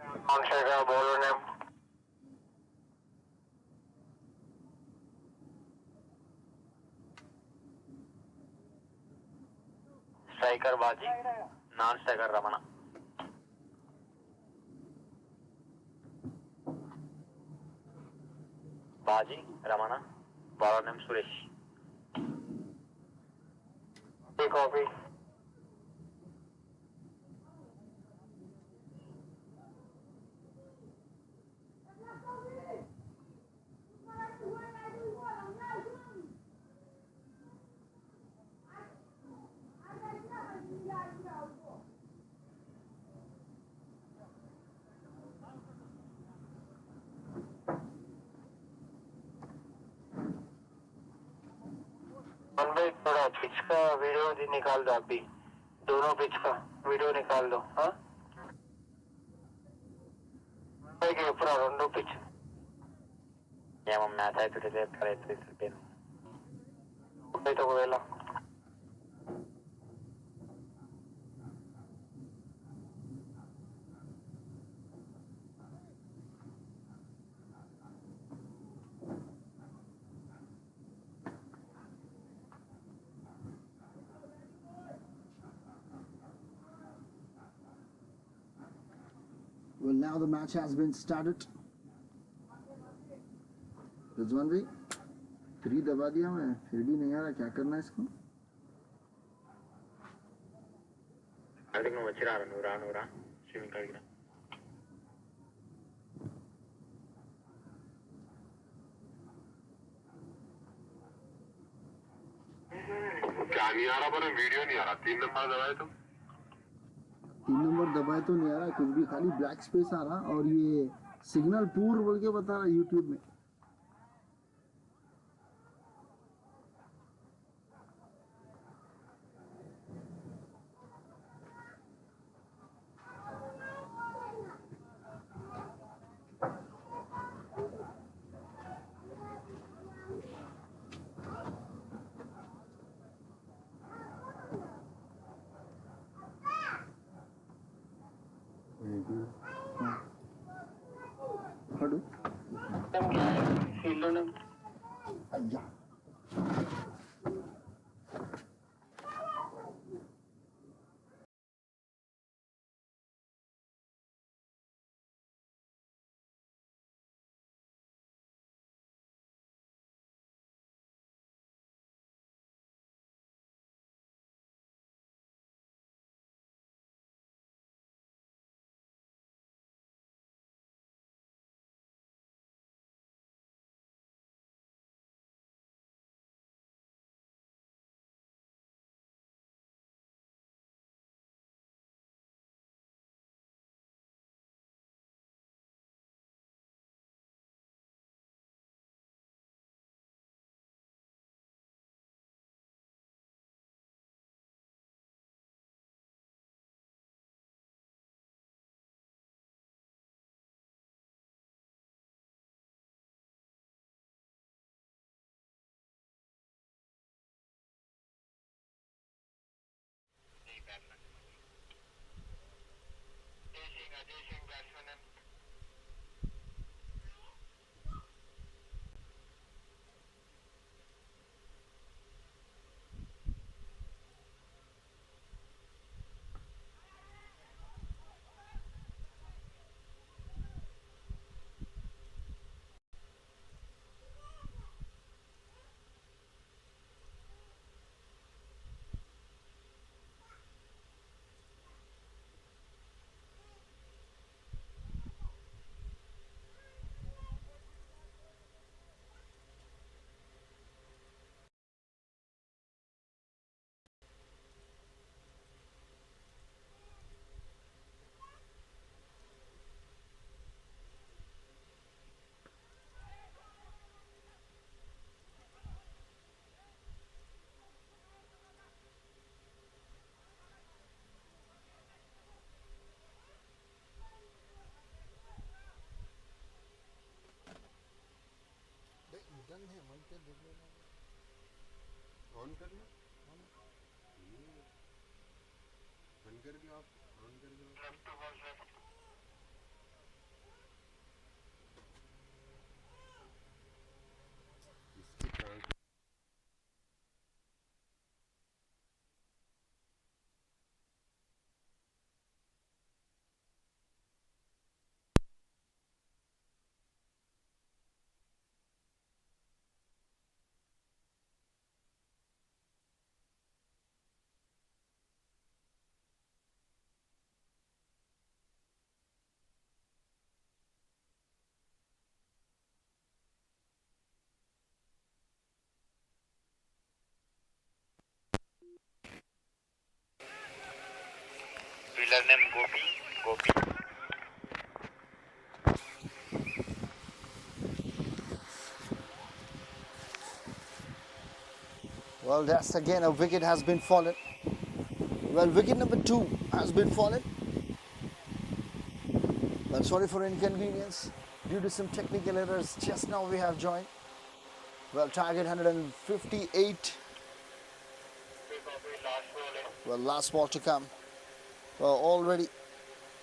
Non-striker, bowler name. Striker Baji, non-striker Ramana. Baji, Ramana, bowler name Suresh. Take copy. भाई थोड़ा pitch का video निकाल दो अभी दोनों pitch का video निकाल दो हाँ पूरा रोंडो पिच मैच आए तो वेला Well, now the match has been started. Rizwan भाई 3 दबा दिया मैं फिर भी नहीं आ रहा क्या करना है इसको ಅದಕ್ಕೆ ನಾವು ವಚ್ಚಿರಾರ ನೂರ ಸ್ವಿಮ್ಮಿಂಗ್ ಕಳಿಗಿನ क्या नहीं आ रहा पर वीडियो नहीं आ रहा 3 नंबर दबाए तो 3 नंबर दबाए तो नहीं आ रहा कुछ भी खाली ब्लैक स्पेस आ रहा और ये सिग्नल पूर बोल के बता रहा यूट्यूब में हटो अय्या ऑन कर लो बंद कर दिया आप ऑन कर दो fielder name Gopi. Gopi. Well, that's again a wicket has been fallen. Well, wicket number 2 has been fallen. Well, sorry for inconvenience due to some technical errors. Just now we have joined. Well, target 158. Well, last ball to come. Well, already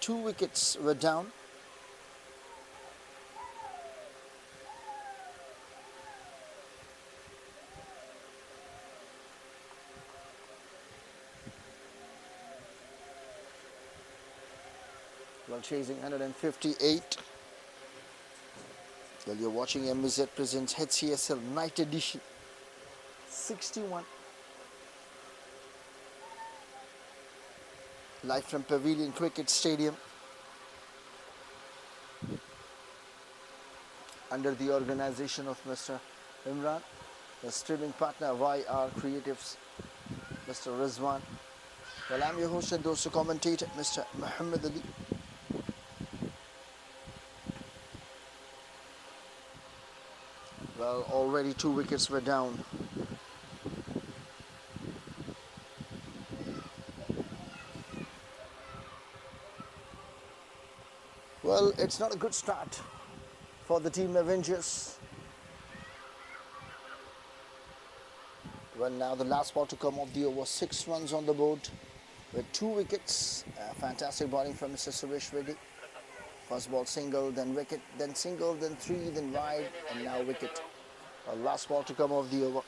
2 wickets were down. Well, chasing 158. Well, you're watching MZ presents Hcsl Night Edition 61. Live from Pavilion Cricket Stadium. Under the organization of Mr. Imran, the streaming partner yd-YRCreatuves, Mr. Rizwan. Well, I'm your host and also commentator, Mr. Muhammad Ali. Well, already 2 wickets were down. Well, it's not a good start for the team Avengers. Well, now the last ball to come off the over, 6 runs on the board with 2 wickets. Fantastic bowling from Mr. Suresh Reddy. First ball single, then wicket, then single, then 3, then wide, and now wicket. Last ball to come off the over.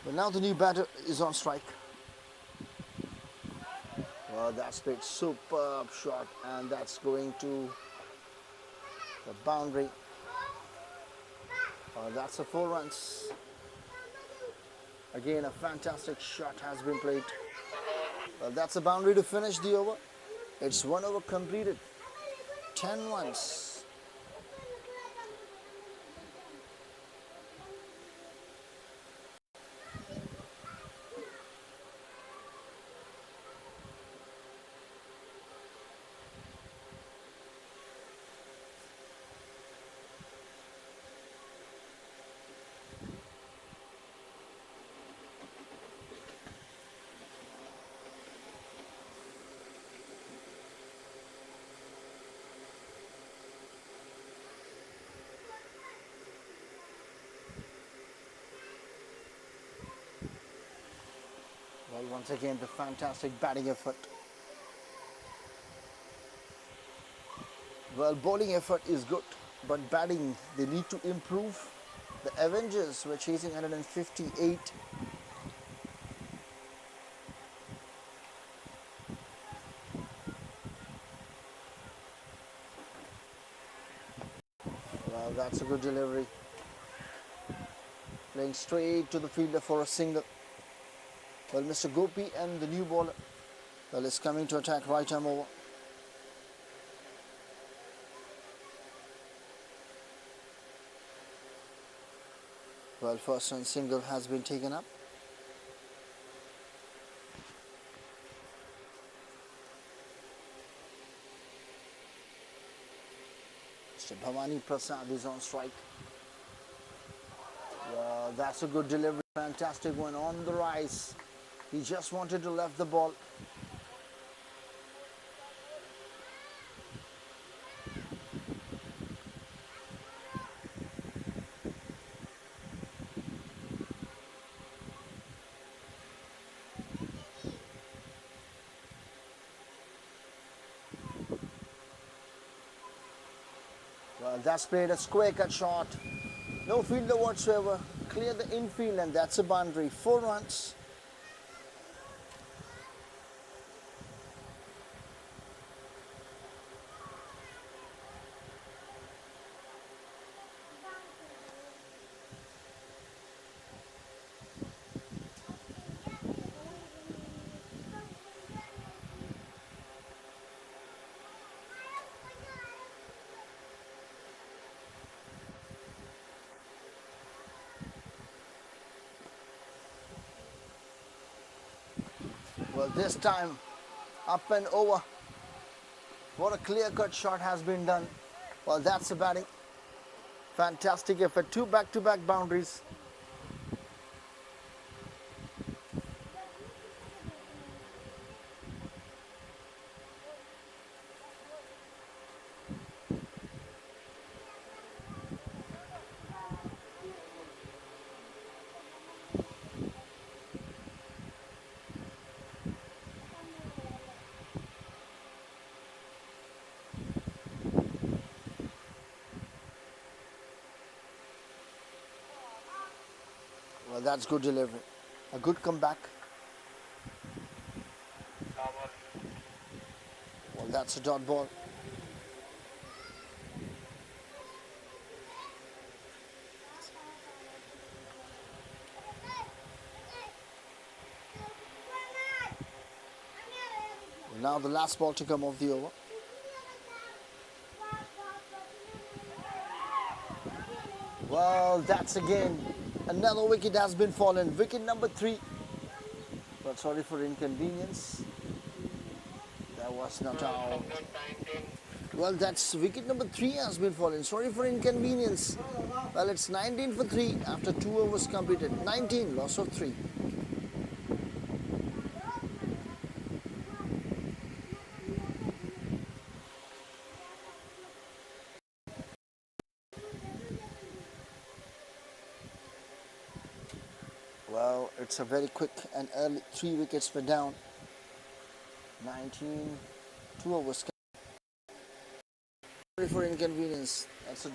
But now the new batter is on strike. Well, that's a superb shot, and that's going to the boundary. That's a 4 runs. Again, a fantastic shot has been played. Well, that's a boundary to finish the over. It's 1 over completed. 10 runs. Well, once again, the fantastic batting effort. Well, bowling effort is good, but batting, they need to improve. The Avengers were chasing 158. Well, that's a good delivery. Playing straight to the fielder for a single. Well, Mr. Gopi and the new bowler, well, is coming to attack right arm over. Well, first run single has been taken up. Mr. Bhavani Prasad is on strike. Well, that's a good delivery. Fantastic one on the rise. He just wanted to left the ball. Well, that's played a square cut shot. No fielder whatsoever. Clear the infield, and that's a boundary. 4 runs. Well, this time up and over. What a clear-cut shot has been done. Well, that's the batting. Fantastic effort. Two back-to-back boundaries. Well, that's good delivery. A good comeback. Well, that's a dot ball. Now the last ball to come off the over. Well, that's again another wicket has been fallen. Wicket number 3. But sorry for inconvenience. That was not out. Well, that's wicket number 3 has been fallen. Sorry for inconvenience. Well, it's 19 for 3 after 2 overs completed. 19, loss of 3. Well, it's a very quick and early 3 wickets were down. 19, 2 overs. Sorry for inconvenience. That's a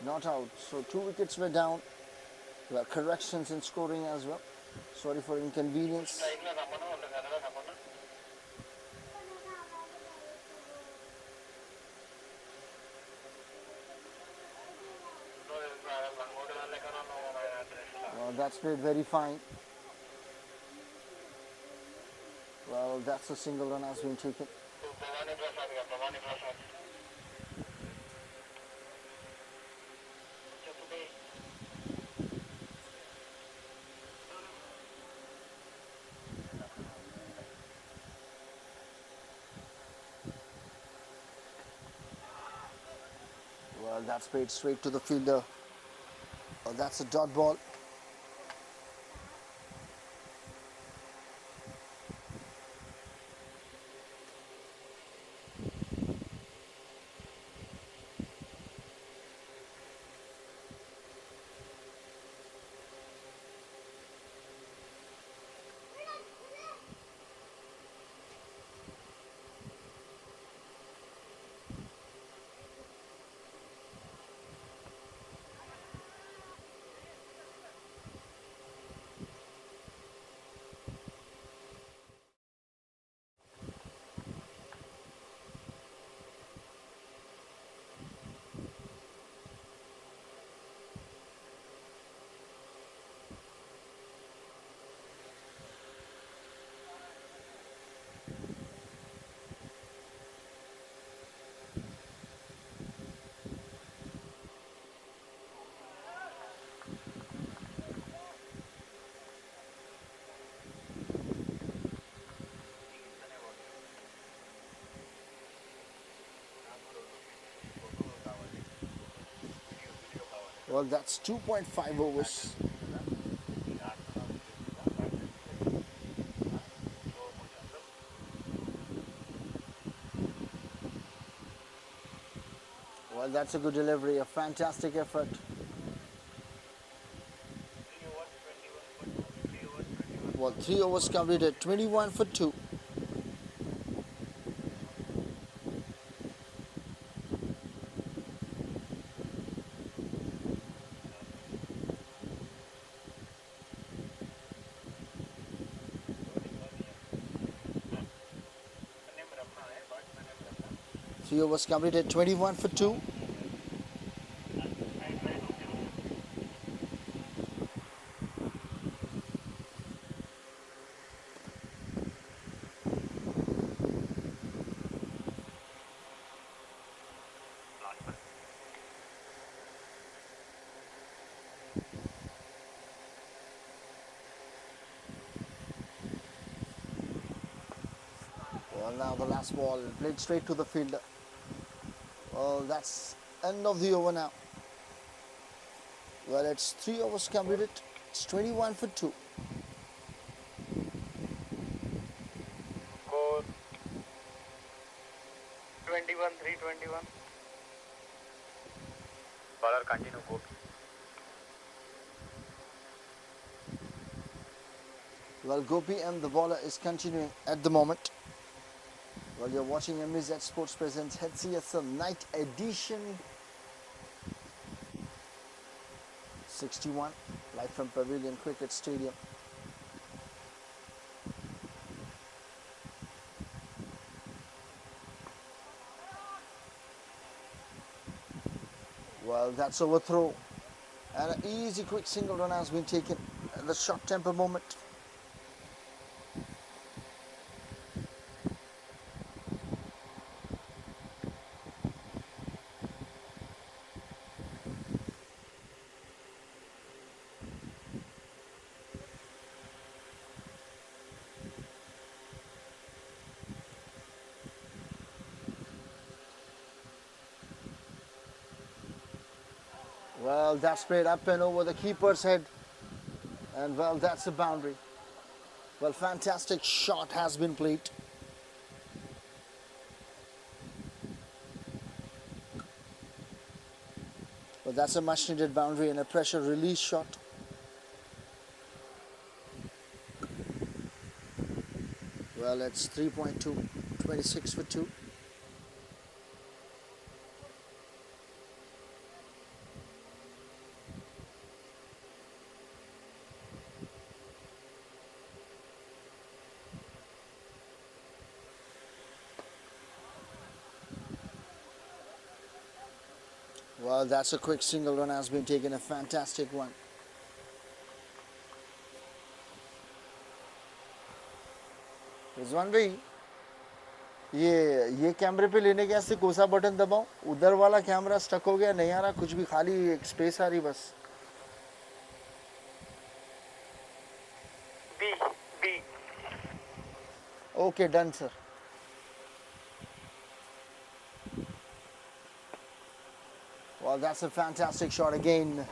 not out. So 2 wickets were down. There were corrections in scoring as well. Sorry for inconvenience. Well, that's played very fine. Well, that's a single run has been taken. Well, that's played straight to the fielder. Well, that's a dot ball. Well, that's 2.5 overs. Well, that's a good delivery, a fantastic effort. Well, 3 overs completed, 21 for 2. Three overs completed, 21 for 2. Well, now the last ball played straight to the fielder. Well, that's end of the over now. Well, it's 3 overs completed. It's 21 for 2. Score 21-3-21. Bowler continue go. Well, Gopi M, the bowler, is continuing at the moment. Well, you're watching MEZ Sports Presents Hcsl Night Edition 61, live from Pavilion Cricket Stadium. Well, that's overthrow. And an easy quick single run has been taken at the short temper moment. Well, that's played up and over the keeper's head. And well, that's a boundary. Well, fantastic shot has been played. Well, that's a much needed boundary and a pressure release shot. Well, it's 3.2, 26 for 2. Well, that's a quick single run has been taken, a fantastic one. Rizwan भाई, ये कैमरे पे लेने के से कौन सा button दबाऊं? उधर वाला कैमरा स्टक हो गया, नहीं आ रहा कुछ भी, खाली एक स्पेस आ रही बस. B. Okay, done, sir. Well, that's a fantastic shot again.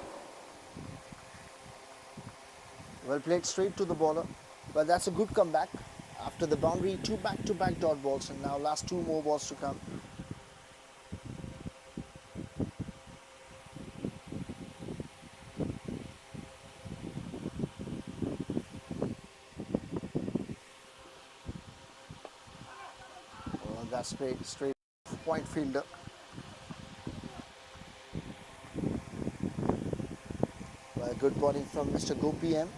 Well played straight to the bowler. Well, that's a good comeback. After the boundary, 2 back-to-back dot balls, and now last 2 more balls to come. Well, that's straight point fielder. Well, good bowling from Mr. Gopi M.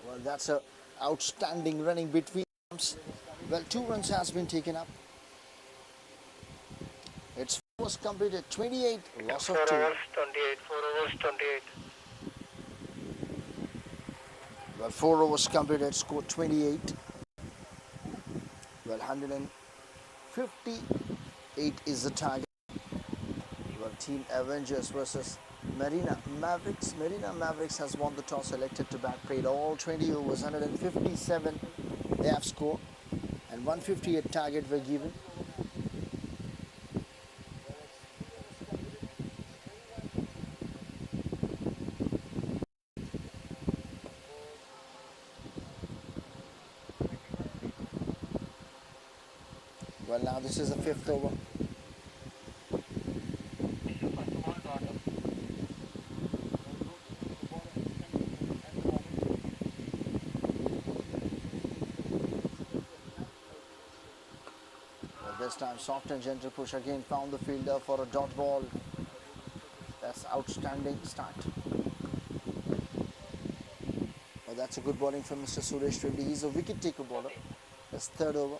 Well, that's a outstanding running between arms. Well, 2 runs has been taken up. It's 4 overs completed, 28, loss of 4 2. overs 28. 4 overs 28. Well, 4 overs completed, score 28. Well, 158 is the target. Well, Team Avengers versus Marina Mavericks. Marina Mavericks has won the toss, elected to bat, played all 20 overs, 157 they have scored, and 158 target were given. Well, now this is the 5th over. This time soft and gentle push again, found the fielder for a dot ball. That's outstanding start. Well, that's a good bowling from Mr. Suresh Reddy. He's a wicket taker bowler. That's 3rd over.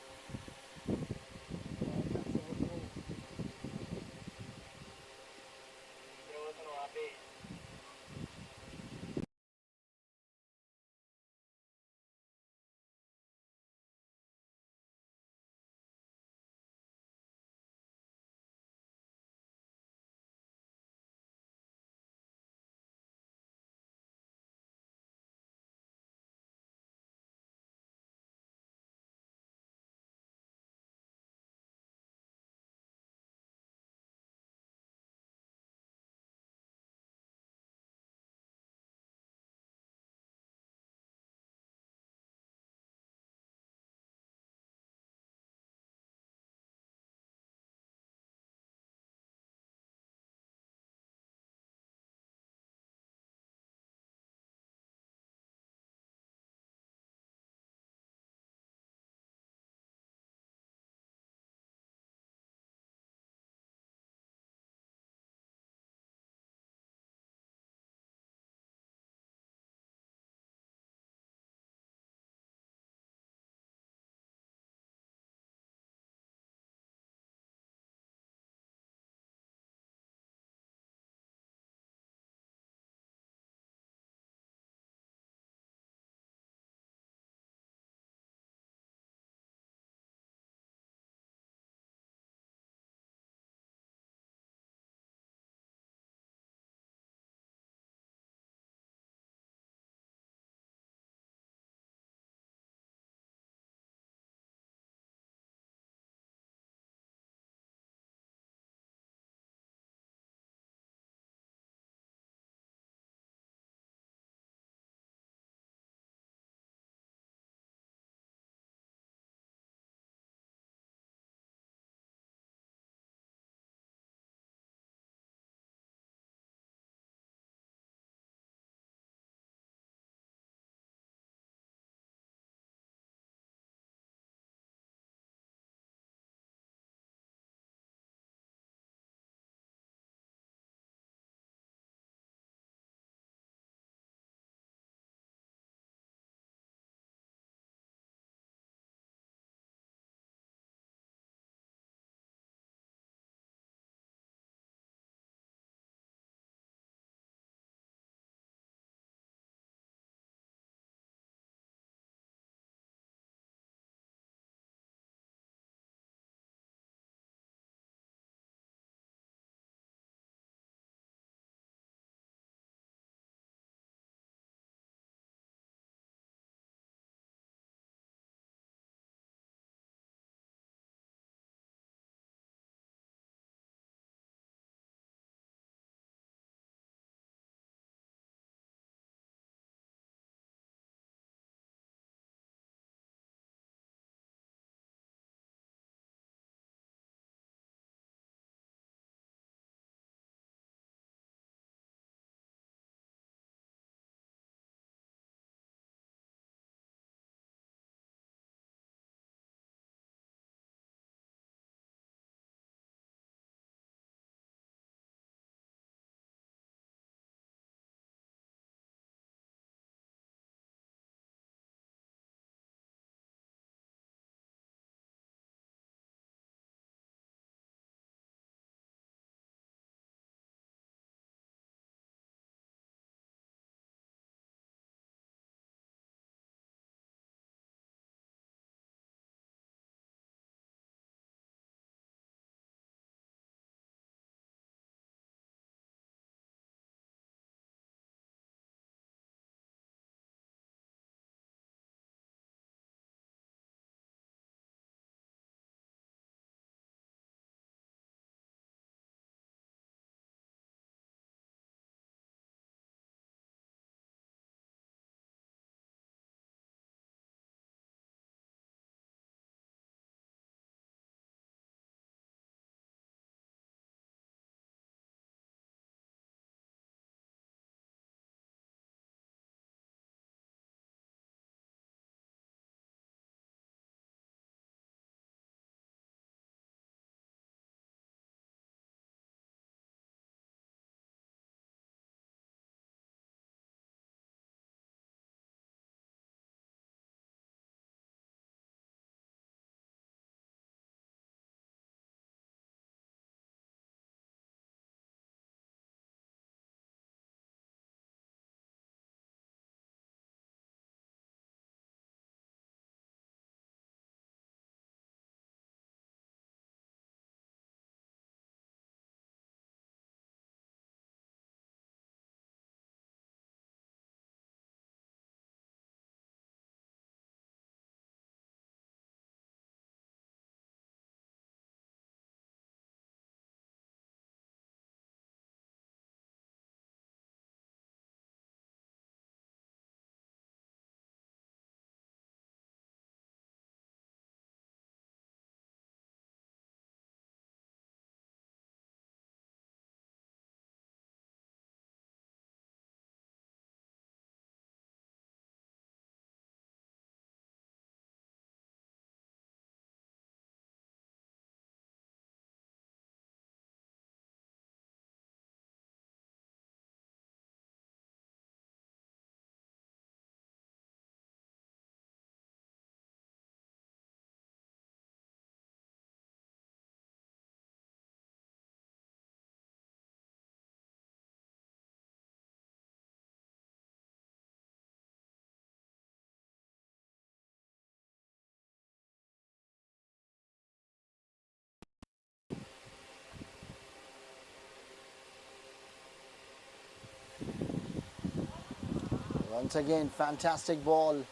Once again, fantastic ball.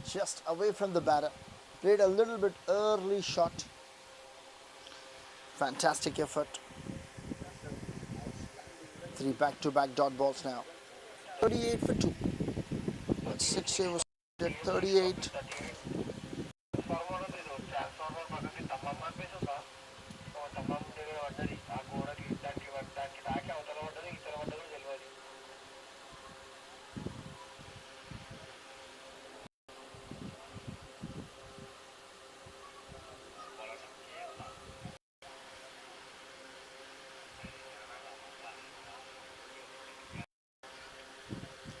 Just away from the batter. Played a little bit early shot. Fantastic effort. 3 back-to-back dot balls now. 38 for 2. But 6 overs at 38.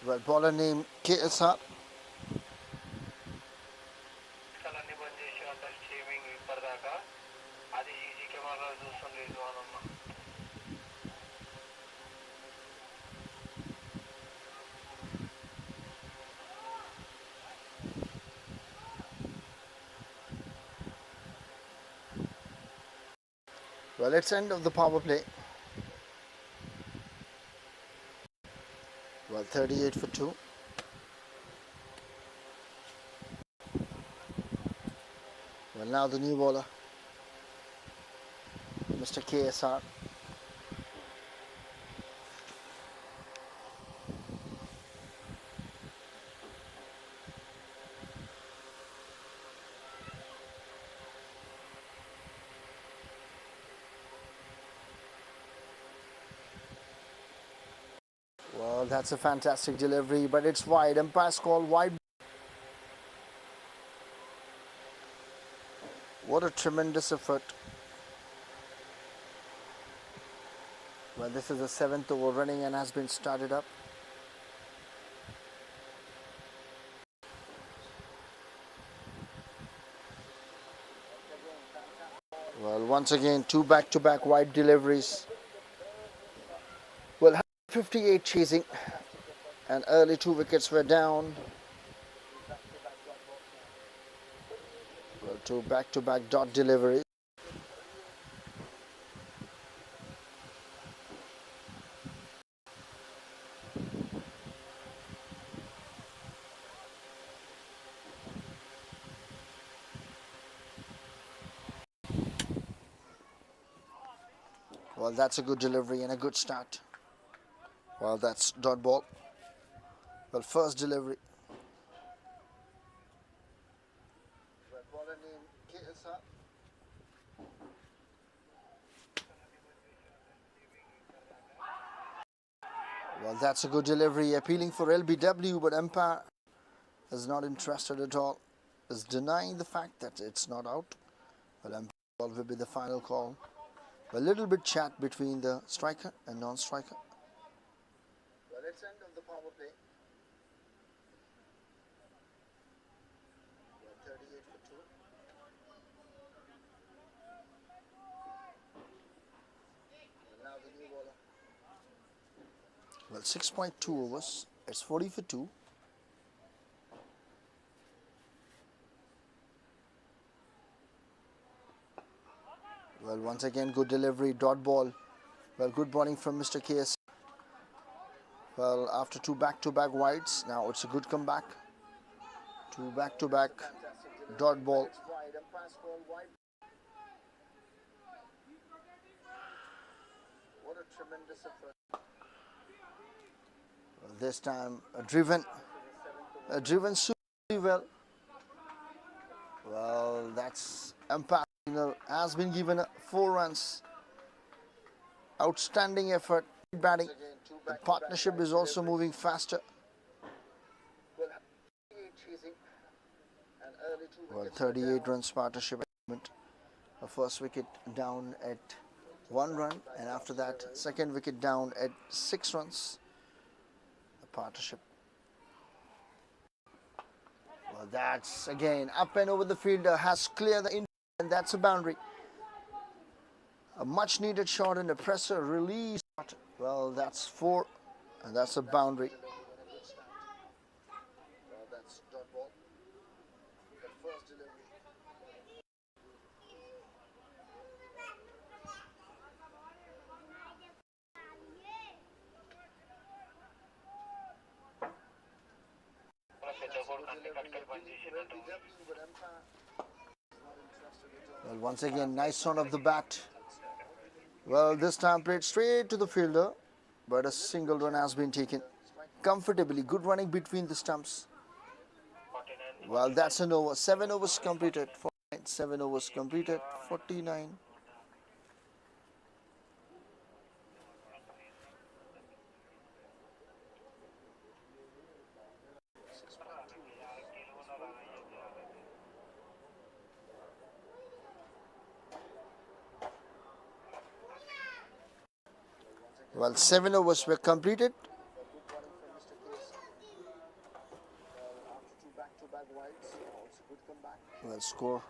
Well, bowler named Hcsl. అన్ని బంద్ చేసి అంత streaming ఇప్పటిదాకా అది CC కెమెరాలో చూస్తుంది అన్న. Well, it's end of the power play. Well, 38 for 2. Well, now the new bowler, Mr. Hcsl. Well, that's a fantastic delivery, but it's wide. Umpire's call wide. What a tremendous effort. Well, this is the 7th over running and has been started up. Well, once again, 2 back-to-back wide deliveries. Well, 58 chasing, and early 2 wickets were down. Well, 2 back-to-back dot deliveries. Well, that's a good delivery and a good start. Well, that's dot ball. Well, first delivery. Well, bowler named Hcsl. Well, that's a good delivery. Appealing for LBW, but umpire is not interested at all. Is denying the fact that it's not out. Well, umpire call will be the final call. A little bit chat between the striker and non-striker. Well, it's end of the power play. Well, 38 for 2. And now the new bowler. Well, 6.2 overs. It's 40 for 2. Well, once again, good delivery, dot ball. Well, good bowling from Mr. Hcsl. Well, after 2 back-to-back wides, now it's a good comeback. 2 back-to-back dot ball. What a tremendous effort. Well, this time, driven super well. Well, that's umpire has been given 4 runs. Outstanding effort. Batting. The partnership is also moving faster. Well, 38 runs partnership. A first wicket down at 1 run, and after that, second wicket down at 6 runs. The partnership. Well, that's again up and over the fielder, has cleared the in, and that's a boundary. A much needed shot and a presser release. Well, that's 4, and that's a boundary. Well, that's dot ball. The first delivery. Well, once again, nice sound of the bat. Well, this time played straight to the fielder, but a single run has been taken. Comfortably, good running between the stumps. Well, that's an over. 7 overs completed. 7 overs completed. 49. Well, 7 overs were completed. Well, score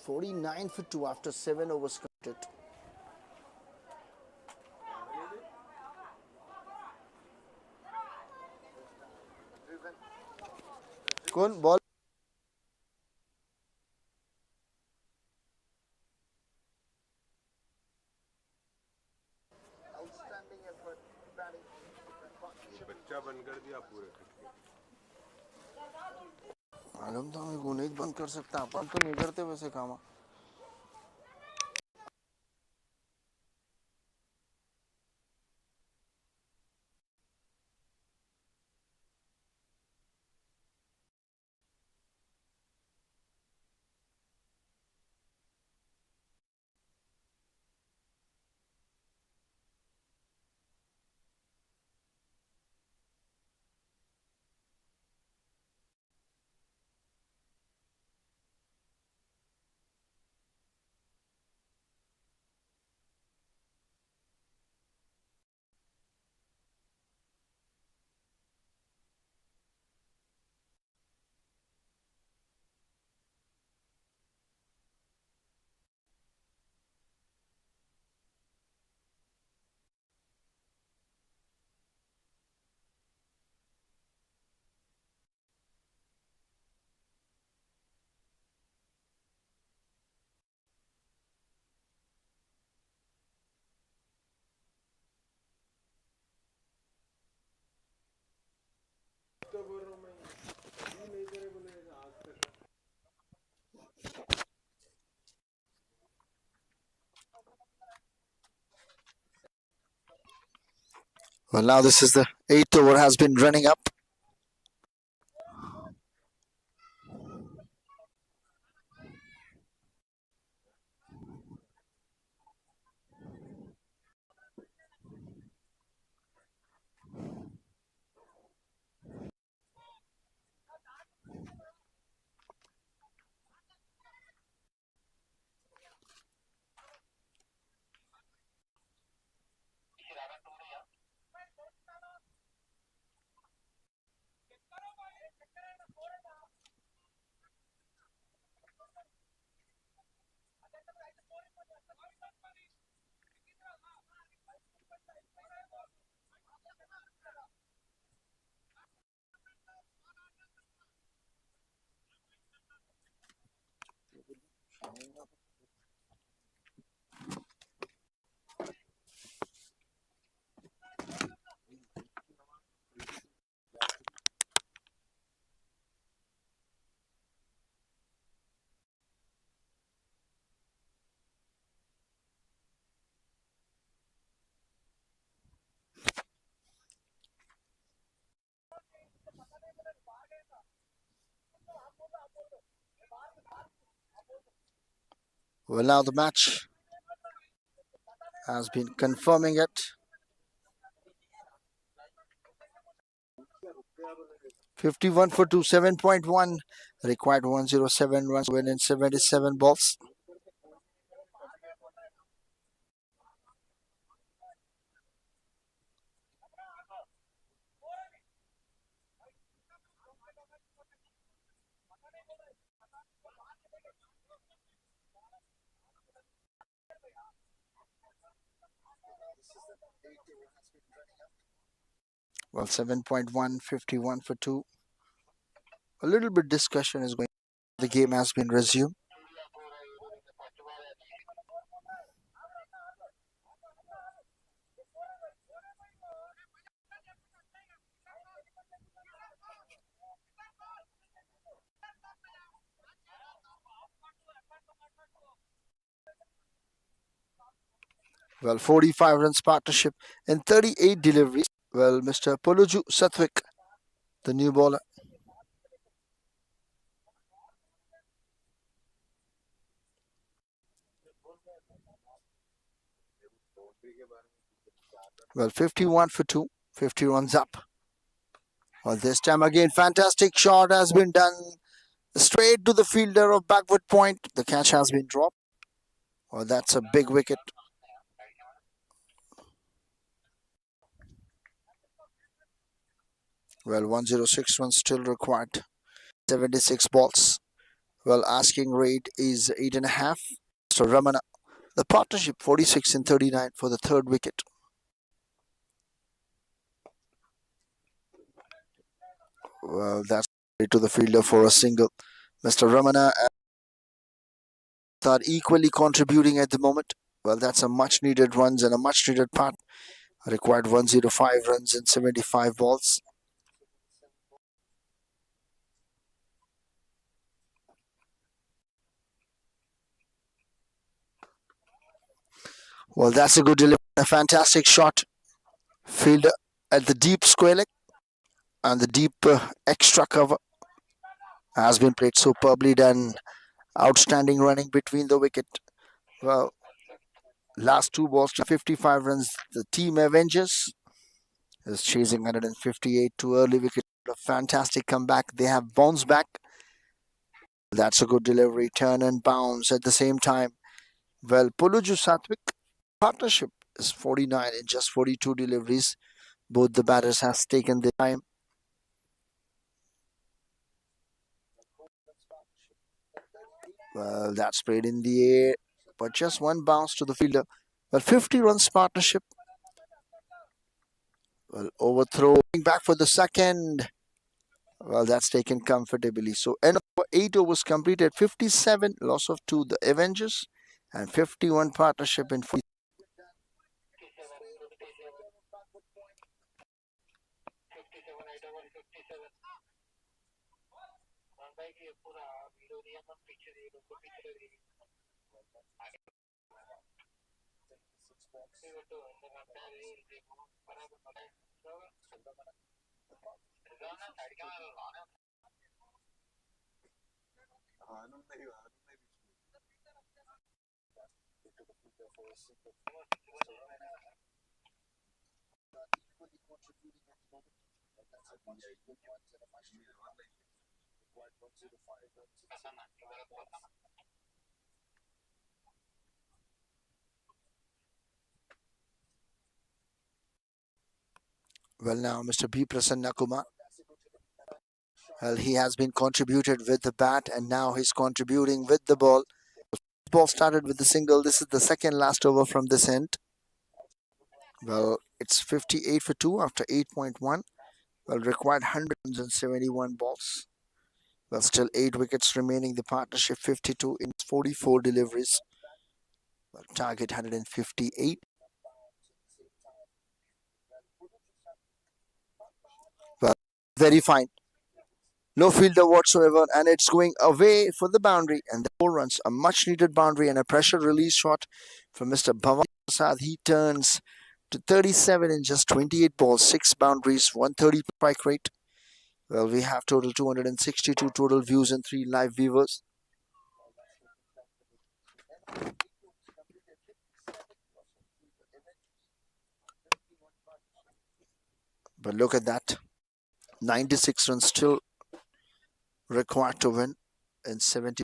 49 for 2 after 7 overs completed. Kun ball. बच्चा बंद कर दिया पूरे मालूम था मैं गुनेज बंद कर सकता अपन तो नहीं करते वैसे काम. Well, now this is the 8th over has been running up. Well, now the match has been confirming it. 51 for 2, 7.1. Required 107 runs to win in 77 balls. Well, 7.1, 51 for 2. A little bit discussion is going on. The game has been resumed. Well, 45 runs partnership in 38 deliveries. Well, Mr. Poluju Satvik, the new bowler. Well, 51 for 2, 50 runs up. Well, this time again, fantastic shot has been done straight to the fielder of backward point. The catch has been dropped. Well, that's a big wicket. Well, 106 runs still required. 76 balls. Well, asking rate is 8.5. So Ramana, the partnership 46 and 39 for the third wicket. Well, that's to the fielder for a single. Mr. Ramana are equally contributing at the moment. Well, that's a much needed runs and a much needed part. Required 105 runs and 75 balls. Well, that's a good delivery. A fantastic shot. Fielder at the deep square leg and the deep extra cover has been played superbly done. Outstanding running between the wicket. Well, last two balls to 55 runs. The team Avengers is chasing 158 to early wicket. A fantastic comeback. They have bounced back. That's a good delivery. Turn and bounce at the same time. Well, Poluju Satvik partnership is 49 in just 42 deliveries. Both the batters has taken their time. Well, that's played in the air, but just one bounce to the fielder. Well, 50 runs partnership. Well, overthrow. Back for the second. Well, that's taken comfortably. So, end of 8 overs completed. 57, loss of 2, the Avengers, and 51 partnership in 40. Well, now Mr. B. Prasanna Kumar. Well, he has been contributed with the bat and now he's contributing with the ball. Ball started with the single. This is the second last over from this end. Well, it's 58 for 2 after 8.1. Well, required 171 balls. Well, still 8 wickets remaining. The partnership 52 in 44 deliveries. Well, target 158. Well, very fine. No fielder whatsoever, and it's going away for the boundary. And the 4 runs, a much needed boundary and a pressure release shot from Mr. Bhavani Prasad. He turns to 37 in just 28 balls, 6 boundaries, 130 strike rate. Well, we have total 262 total views and 3 live viewers. But look at that. 96 runs still required to win in 70.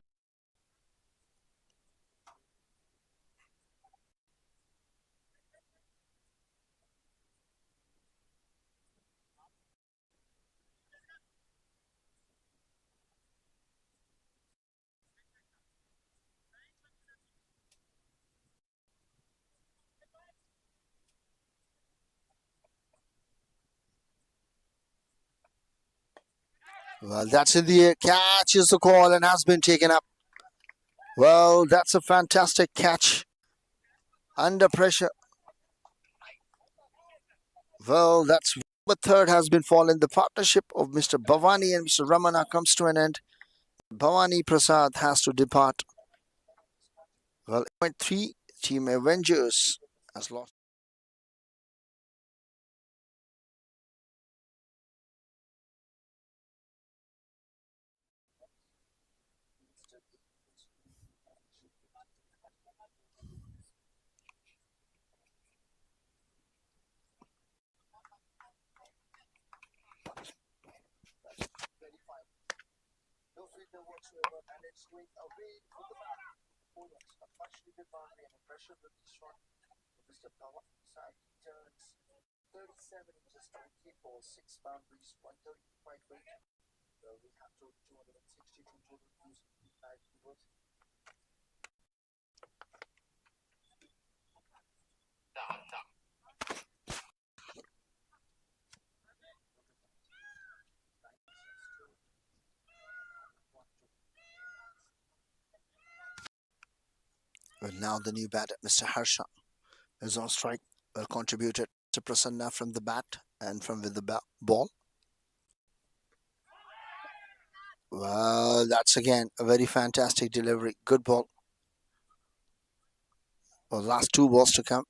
Well, that's in the air. Catch is the call and has been taken up. Well, that's a fantastic catch. Under pressure. Well, that's the third has been fallen. The partnership of Mr. Bhavani and Mr. Ramana comes to an end. Bhavani Prasad has to depart. Well, 8.3 Team Avengers has lost. Well, now the new batter, Mr. Harsha, is on strike. Well contributed to Prasanna from the bat and from with the ball. Well, that's again a very fantastic delivery. Good ball. Well, last two balls to come.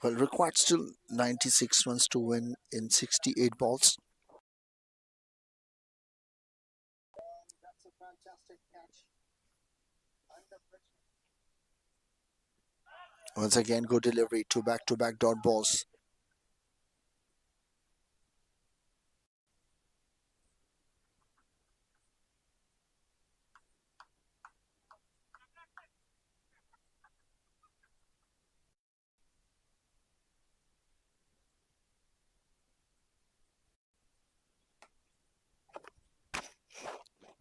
Well, required still 96 runs to win in 68 balls. Once again, good delivery. Two back-to-back dot balls.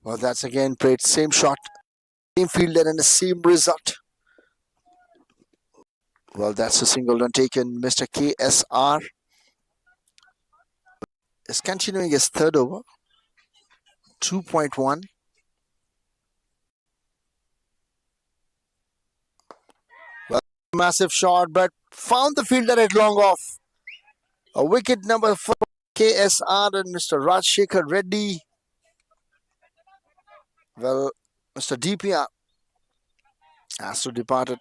Well, that's again played same shot, same fielder, and the same result. Well, that's a single run taken. Mr. KSR is continuing his third over. 2.1. Well, massive shot, but found the fielder at long off. A wicket number 4. KSR and Mr. Rajshekhar Reddy. Well, Mr. DPR has to depart it.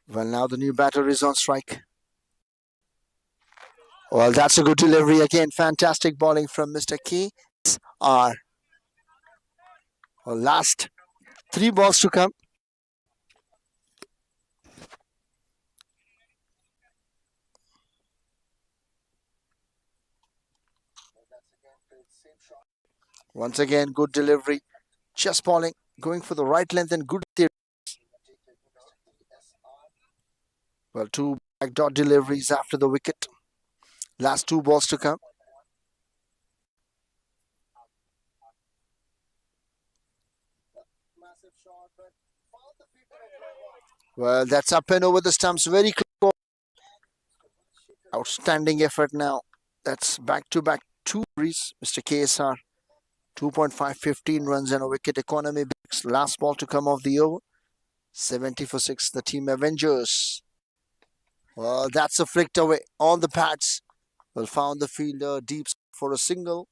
Well, now the new batter is on strike. Well, that's a good delivery again. Fantastic bowling from Mr. KSR. Well, last 3 balls to come. Once again, good delivery. Just bowling, going for the right length and good theory. Well, 2 back dot deliveries after the wicket. Last 2 balls to come. Well, that's up and over the stumps. Very close. Outstanding effort now. That's back-to-back 2 deliveries. Mr. KSR. 2.5, 15 runs and a wicket. Economy breaks. Last ball to come of the over. 70 for 6. The team Avengers. Well, that's a flicked away on the pads. Well, found the fielder deep for a single.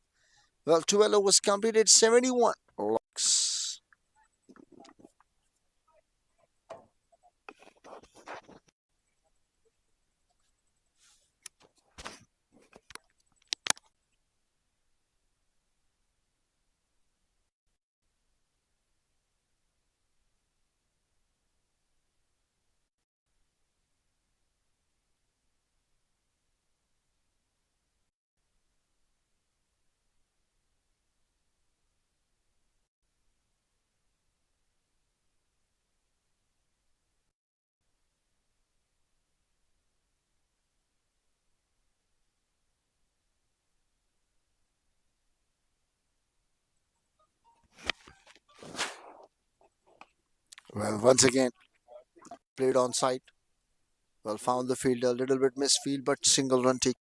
Well, 12 overs completed. 71 locks. Well, once again, played on side. Well, found the fielder. A little bit misfield, but single run take.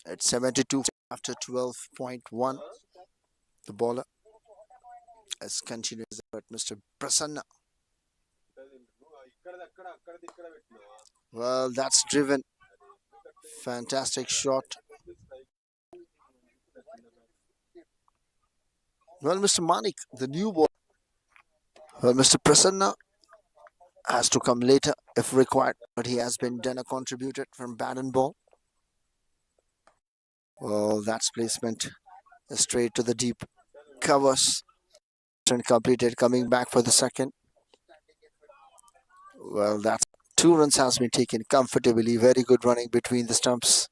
At 72 after 12.1. The bowler has continued, but Mr. Prasanna. Well, that's driven. Fantastic shot. Well, Mr. Manik, the new ball. Well, Mr. Prasanna has to come later if required, but he has been done a contributed from bat and ball. Well, that's placement straight to the deep covers. first run completed. Coming back for the second. Well, that's 2 runs has been taken comfortably. Very good running between the stumps.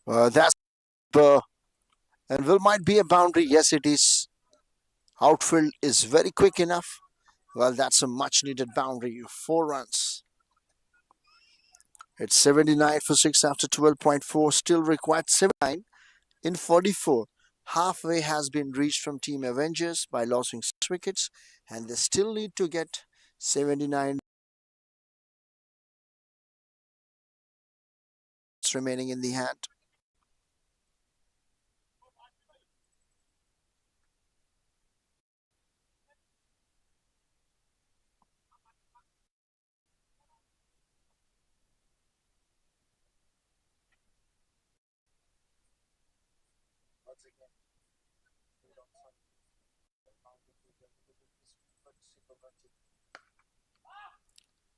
That's and will might be a boundary. Yes, it is. Outfield is very quick enough. Well, that's a much needed boundary. 4 runs. It's 79 for 6 after 12.4. Still required 79 in 44. Halfway has been reached from Team Avengers by losing 6 wickets, and they still need to get 79 remaining in the hand.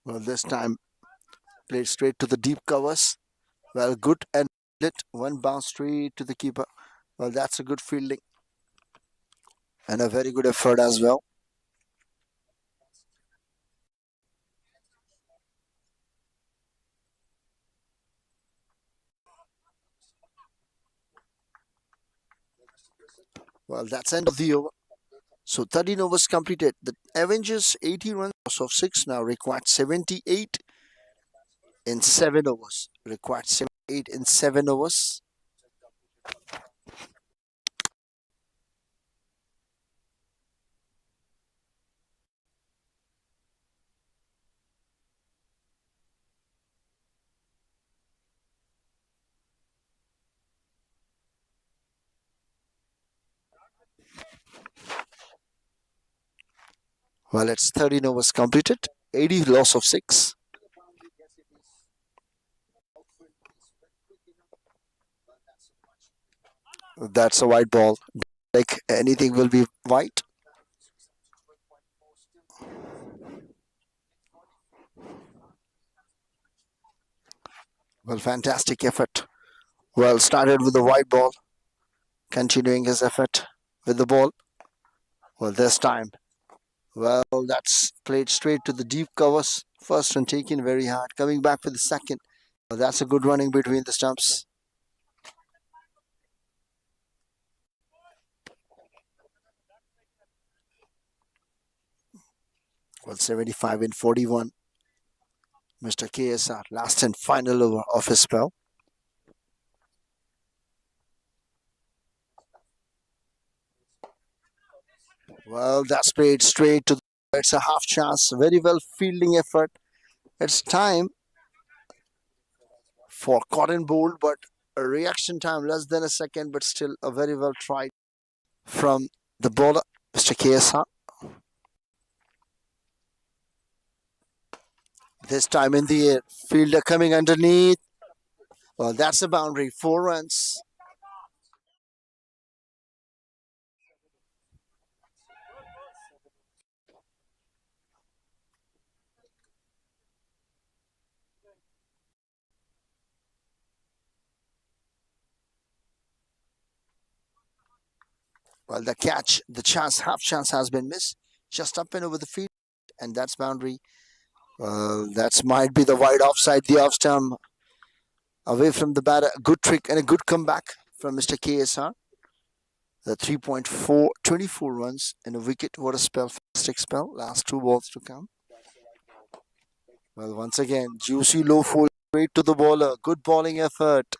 Well, this time played straight to the deep covers. Well, good and lit. One bounce straight to the keeper. Well, that's a good fielding and a very good effort as well. Well, that's end of the over. So 13 overs completed. The Avengers 80 runs of 6 now required 78 in 7 overs. Required 78 in 7 overs. Well, it's 13 overs completed. 80 loss of 6. That's a white ball. Like anything will be white. Well, fantastic effort. Well, started with the white ball. Continuing his effort with the ball. Well, this time. Well, that's played straight to the deep covers. First one taken very hard. Coming back for the second. Well, that's a good running between the stumps. Well, 75 in 41. Mr. KSR, last and final over of his spell. Well, that's played straight to the. It's a half chance. Very well fielding effort. It's time for cotton bold, but a reaction time less than a second, but still a very well tried from the bowler, Mr. KSR. This time in the air, fielder coming underneath. Well, that's a boundary. 4 runs. Well, the catch, the chance, half chance has been missed. Just up and over the field, and that's boundary. Well, that might be the wide offside, the off stump away from the batter. A good trick and a good comeback from Mr. KSR. The 3.4, 24 runs and a wicket. What a spell, fantastic spell. Last 2 balls to come. Well, once again, juicy low full straight to the bowler. Good bowling effort.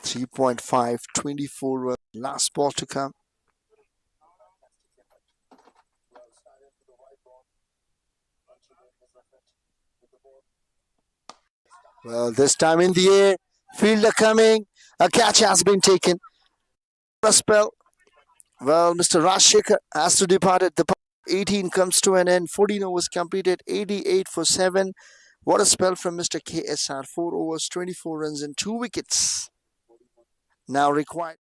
3.5, 24 runs. Last ball to come. Well, this time in the air, fielder coming. A catch has been taken. A spell. Well, Mr. Rajshekhar has to depart at the 18 comes to an end. 14 overs completed. 88 for 7. What a spell from Mr. KSR. 4 overs, 24 runs and 2 wickets. Now required.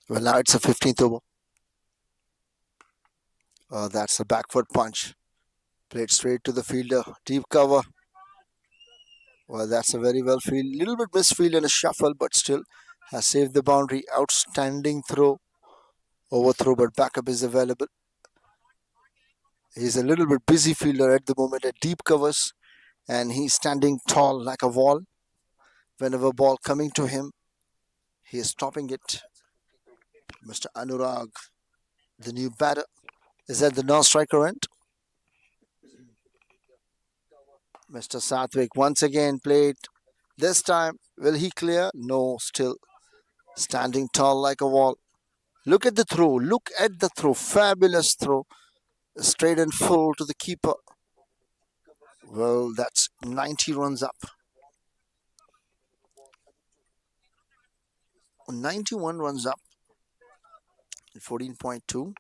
Well, now it's a 15th over. That's a backward punch. Played straight to the fielder. Deep cover. Well, that's a very well field. Little bit misfield and a shuffle, but still has saved the boundary. Outstanding throw. Overthrow, but backup is available. He's a little bit busy fielder at the moment at deep covers, and he's standing tall like a wall. Whenever ball coming to him, he is stopping it. Mr. Anurag, the new batter, is at the non-striker end. Mr. Sathwik once again played. This time, will he clear? No, still standing tall like a wall. Look at the throw. Look at the throw. Fabulous throw. Straight and full to the keeper. Well, that's 90 runs up. 91 runs up. 14.2.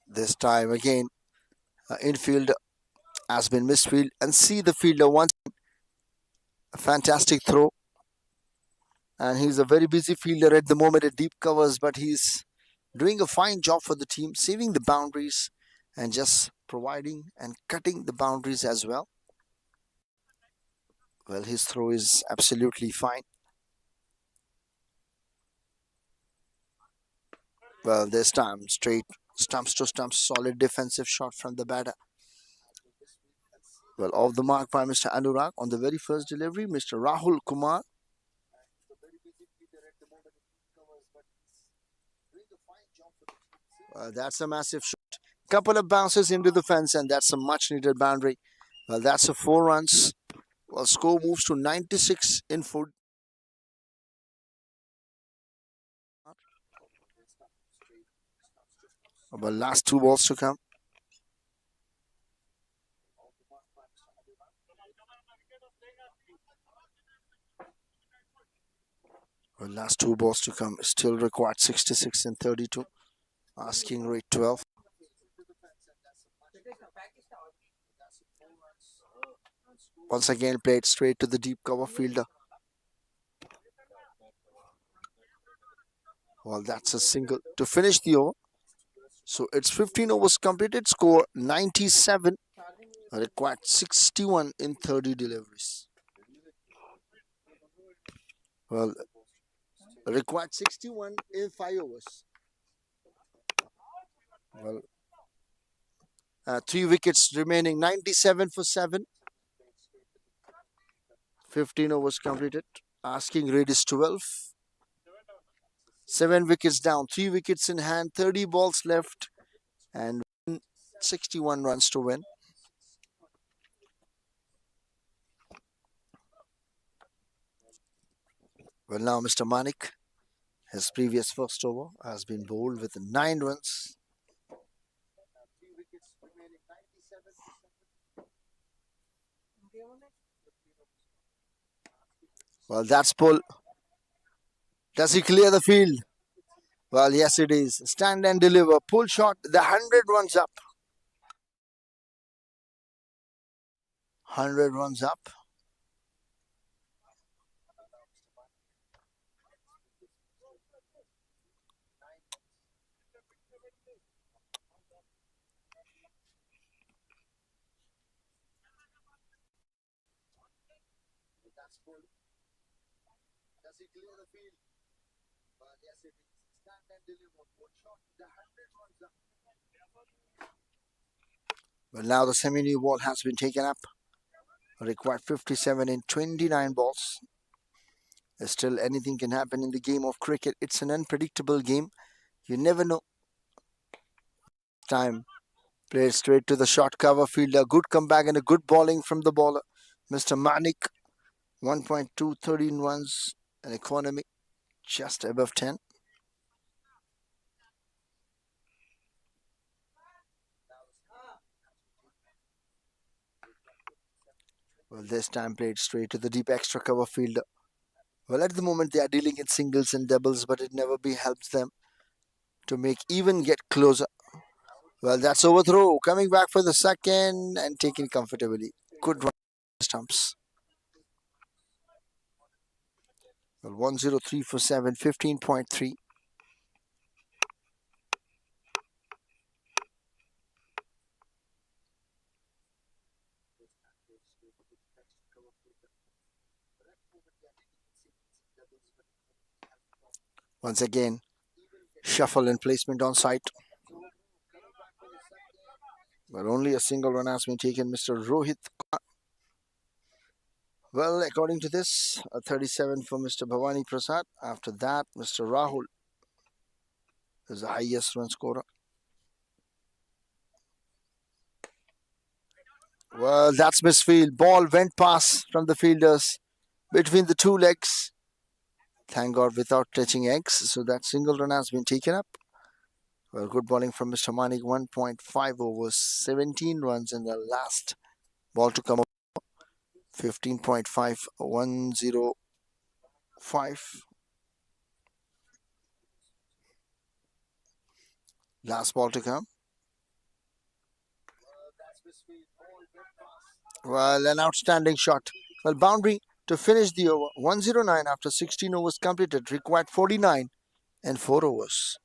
This time again, infield has been misfield, and see the fielder once. A fantastic throw, and he's a very busy fielder at the moment at deep covers, but he's doing a fine job for the team, saving the boundaries and just providing and cutting the boundaries as well. Well, his throw is absolutely fine. Well, this time straight stumps to stumps, solid defensive shot from the batter. Well, off the mark by Mr. Anurag on the very first delivery. Mr. Rahul Kumar. That's a massive shot. Couple of bounces into the fence, and that's a much needed boundary. Well, that's a 4 runs. Well, score moves to 96 in 4. Well, last 2 balls to come. Well, last 2 balls to come. Still required 66 and 32. Asking rate 12. Once again played straight to the deep cover fielder. Well, that's a single to finish the over. So it's 15 overs completed. Score 97. Required 61 in 30 deliveries. Well, required 61 in 5 overs. Well, 3 wickets remaining. 97 for 7. 15 overs completed. Asking rate is 12. 7 wickets down. 3 wickets in hand. 30 balls left. And 61 runs to win. Well, now Mr. Manik, his previous first over, has been bowled with 9 runs. Well, that's pull. Does he clear the field? Well, yes, it is. Stand and deliver. Pull shot. The 100 runs up. 100 runs up. Well, now the semi-new ball has been taken up. Required 57 in 29 balls. Still, anything can happen in the game of cricket. It's an unpredictable game. You never know. Time played straight to the short cover fielder. Good comeback and a good bowling from the bowler, Mr. Manik. 1.213 runs, an economy just above 10. Well, this time played straight to the deep extra cover fielder. Well, at the moment they are dealing in singles and doubles, but it never be helps them to make even get closer. Well, that's overthrow. Coming back for the second and taking comfortably. Good run stumps. Well, 103 for 7, 15.3. Once again, shuffle and placement on site. But only a single run has been taken, Mr. Rohit. Well, according to this, a 37 for Mr. Bhavani Prasad. After that, Mr. Rahul is the highest run scorer. Well, that's misfield. Ball went past from the fielders between the two legs. Thank God without touching eggs. So that single run has been taken up. Well, good bowling from Mr. Manik. 1.5 overs, 17 runs in the last ball to come up. 15.5, 105. Last ball to come. Well, an outstanding shot. Well, boundary to finish the over. 109 after 16 overs completed. Required 49 and 4 overs.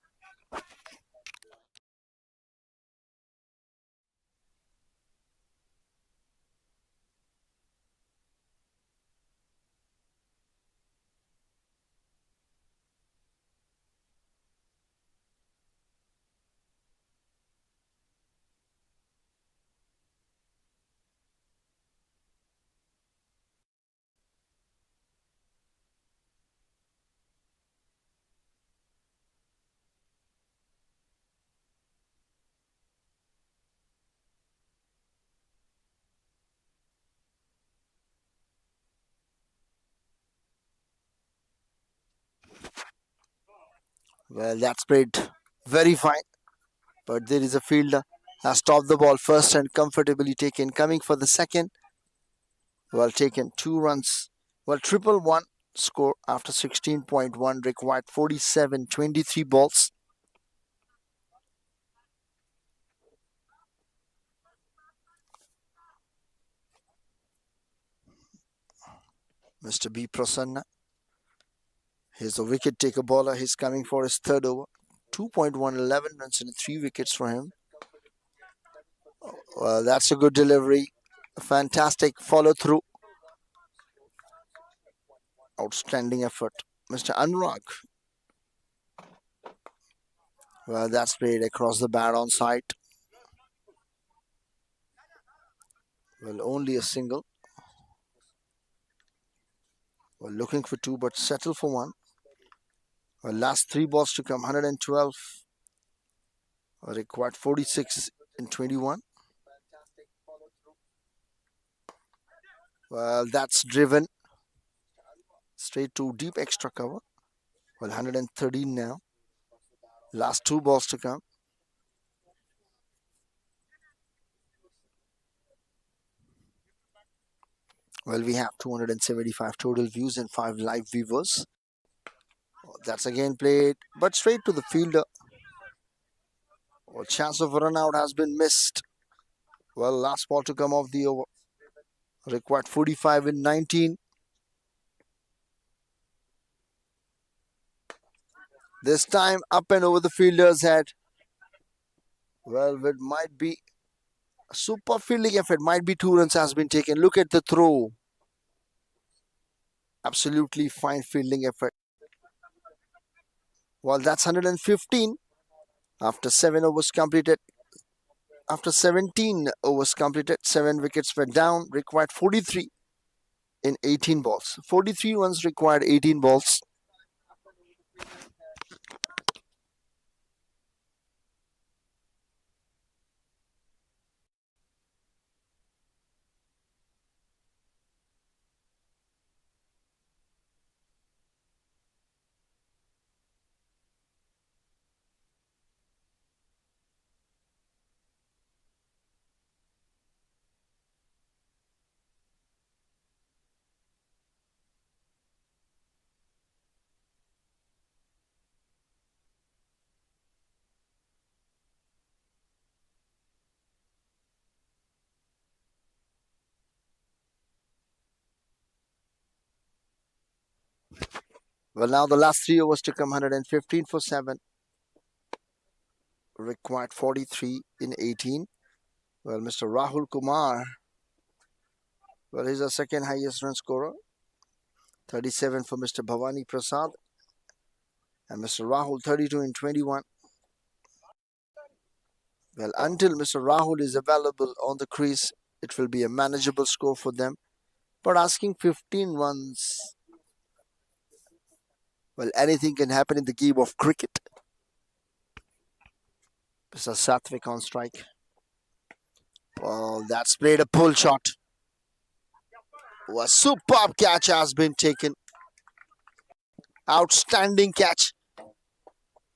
Well, that's played very fine. But there is a fielder has stopped the ball first and comfortably taken. Coming for the second. Well taken. 2 runs. Well, triple one score after 16.1. Required 47, 23 balls. Mr. B. Prasanna. He's a wicket taker bowler. He's coming for his third over. 2.111 runs and 3 wickets for him. Well, that's a good delivery. A fantastic follow through. Outstanding effort. Mr. Anurag. Well, that's played across the bat on site. Well, only a single. Well, looking for 2 but settle for 1. Well, last 3 balls to come. 112. Required 46 in 21. Well, that's driven straight to deep extra cover. Well, 113 now. Last 2 balls to come. Well, we have 275 total views and 5 live viewers. That's again played, but straight to the fielder. Well, chance of a run out has been missed. Well, last ball to come off the over. Required 45 in 19. This time up and over the fielder's head. Well, it might be a super fielding effort. Might be 2 runs has been taken. Look at the throw. Absolutely fine fielding effort. Well, that's 115 after 7 overs completed. After 17 overs completed, 7 wickets were down, required 43 in 18 balls. 43 runs required 18 balls. Well, now the last 3 overs to come, 115 for 7. Required 43 in 18. Well, Mr. Rahul Kumar, well, he's the second highest run scorer. 37 for Mr. Bhavani Prasad. And Mr. Rahul, 32 in 21. Well, until Mr. Rahul is available on the crease, it will be a manageable score for them. But asking 15 runs, well, anything can happen in the game of cricket. Mr. Satvik on strike. Well, that's played a pull shot. A superb catch has been taken. Outstanding catch.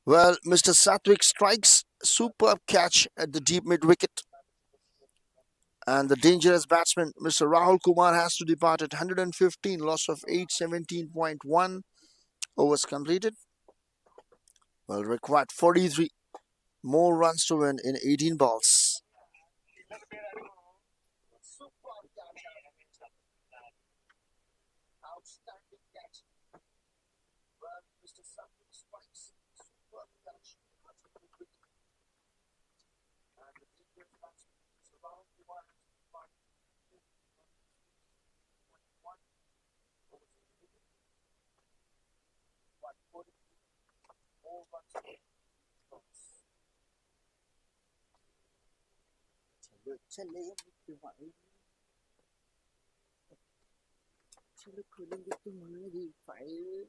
Well, Mr. Satvik strikes. Superb catch at the deep mid wicket. And the dangerous batsman, Mr. Rahul Kumar, has to depart at 115, loss of 817.1 overs completed. Well, required 43 more runs to win in 18 balls. Outstanding catch. Well, Mr. Satvik strikes. Superb catch. And the dangerous batsman, Mr. Rahul Kumar, has to depart. चले चलो खोलेंगे तुम्हारी file.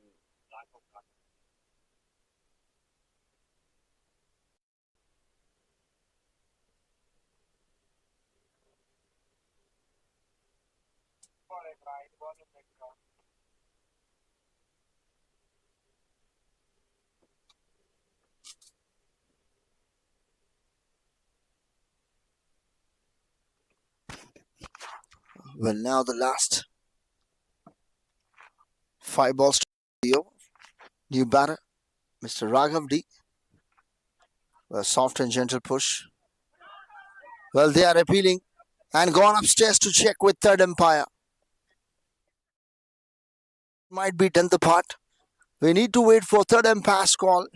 Well, now the last 5 balls to Leo. New batter, Mr. Raghav D. A soft and gentle push. Well, they are appealing and gone upstairs to check with third umpire. Might be done the part. We need to wait for third umpire's call.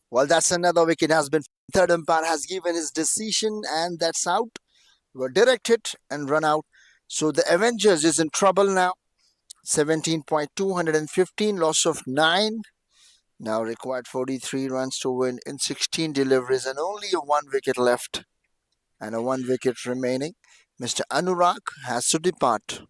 Well, that's another wicket has been. Third umpire has given his decision, and that's out. Were direct hit and run out. So the Avengers is in trouble now. 17.215, loss of 9. Now required 43 runs to win in 16 deliveries and only a 1 wicket left. And a 1 wicket remaining. Mr. Anurag has to depart.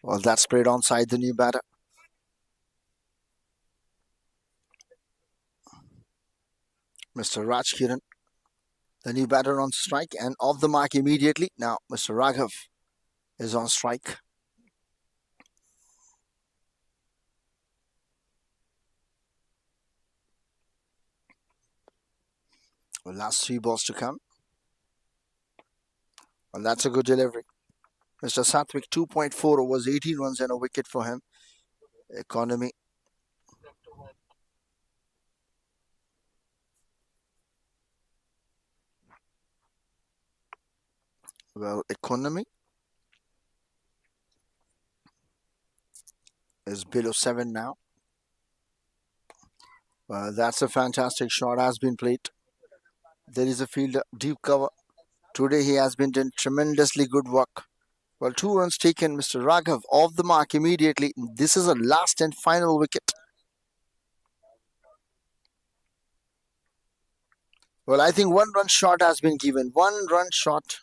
Well, that's played onside the new batter. Mr. Raj Kiran, the new batter on strike and off the mark immediately. Now, Mr. Raghav is on strike. Well, last 3 balls to come. Well, that's a good delivery. Mr. Sathwik, 2.4 overs, 18 runs and a wicket for him. Economy. Well, economy is below 7 now. That's a fantastic shot, has been played. There is a fielder, deep cover. Today he has been doing tremendously good work. Well, 2 runs taken, Mr. Raghav off the mark immediately. This is a last and final wicket. Well, I think 1 run shot has been given. 1 run shot.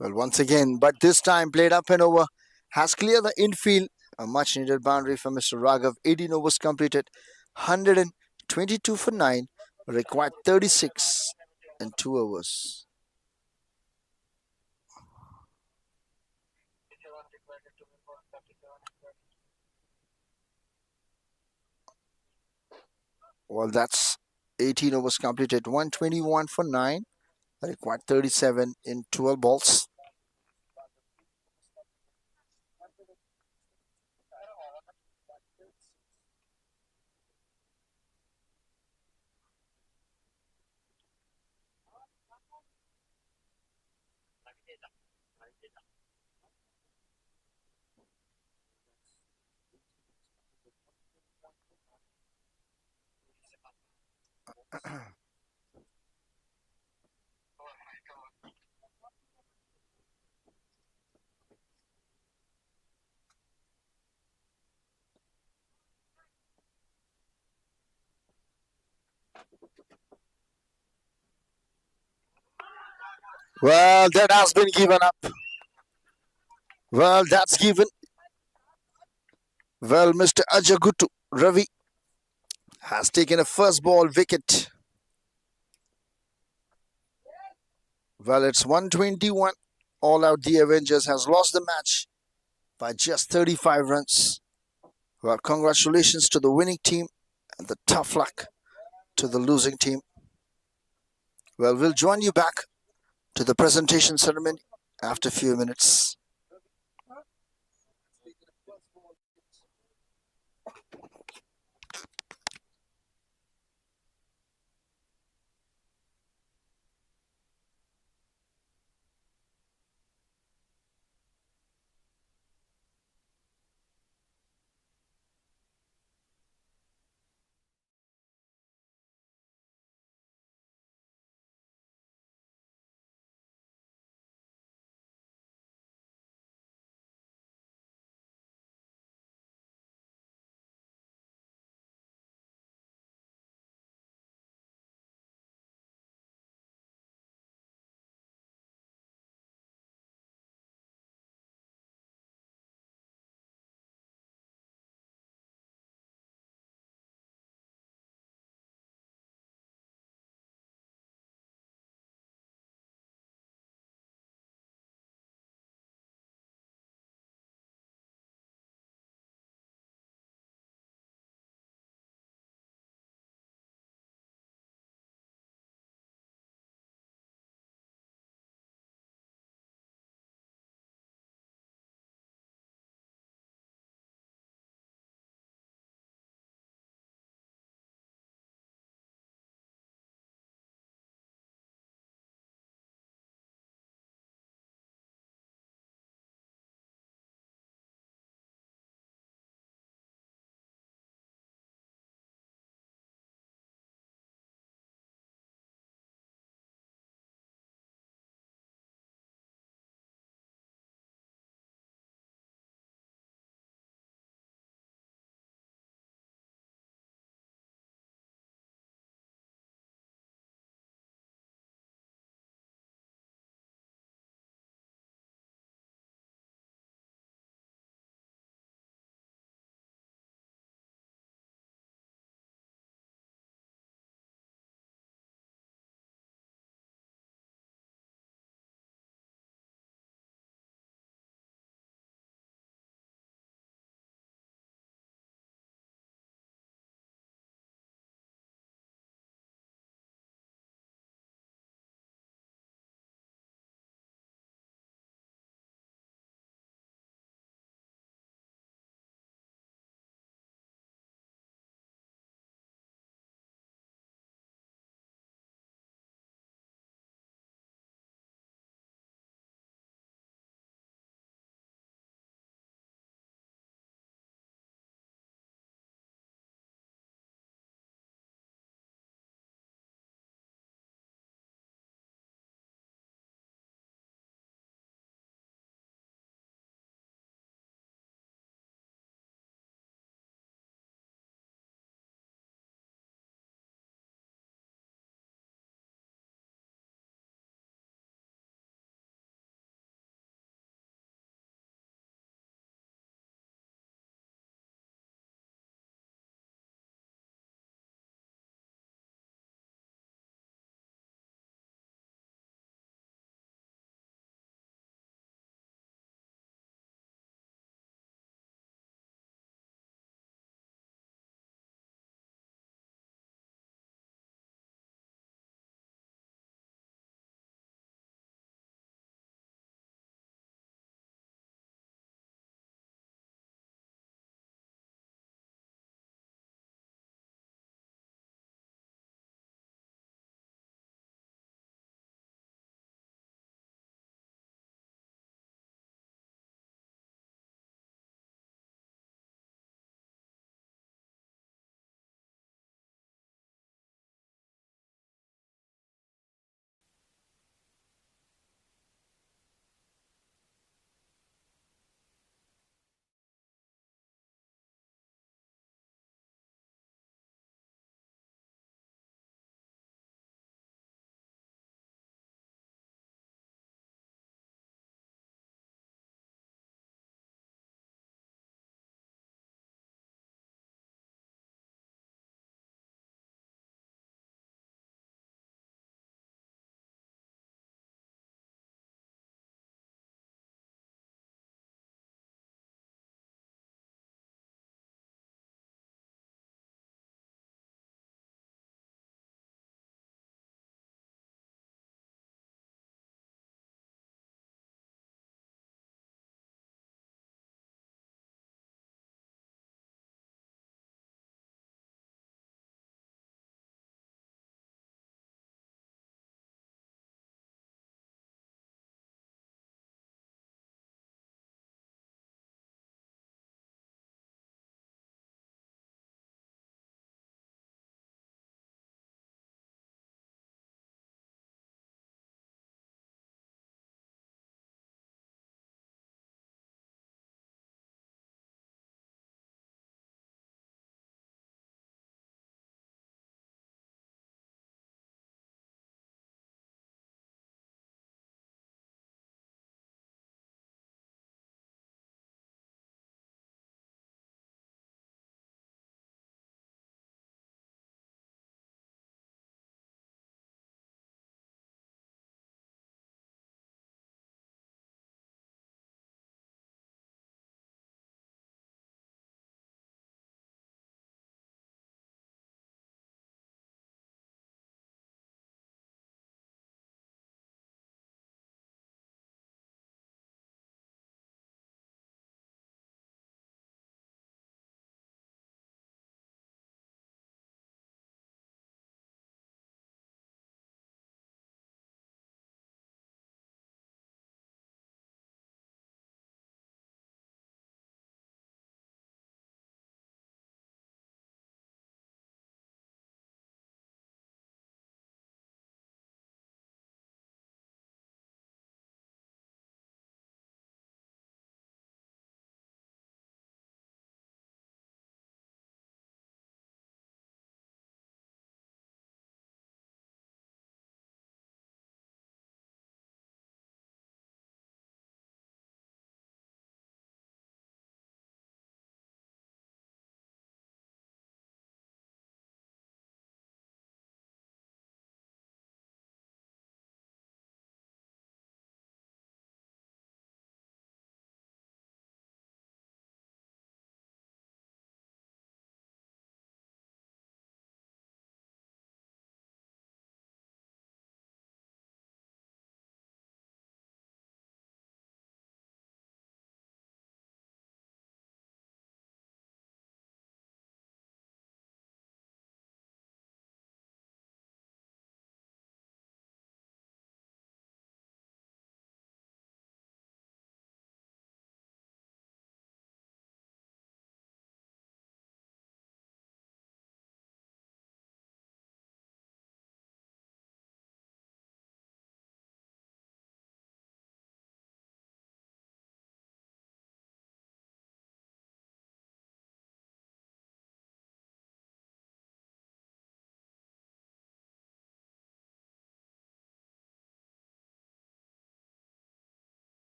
Well, once again, but this time played up and over. Has cleared the infield. A much needed boundary for Mr. Raghav. 18 overs completed. 122 for 9. Required 36 in 2 overs. Well, that's 18 overs completed. 121 for 9. Required 37 in 12 balls. Well, that has been given up. Well, that's given. Well, Mr. Ajagutu Ravi has taken a first ball wicket. Well, it's 121. All out, the Avengers has lost the match by just 35 runs. Well, congratulations to the winning team and the tough luck to the losing team. Well, we'll join you back to the presentation ceremony after a few minutes.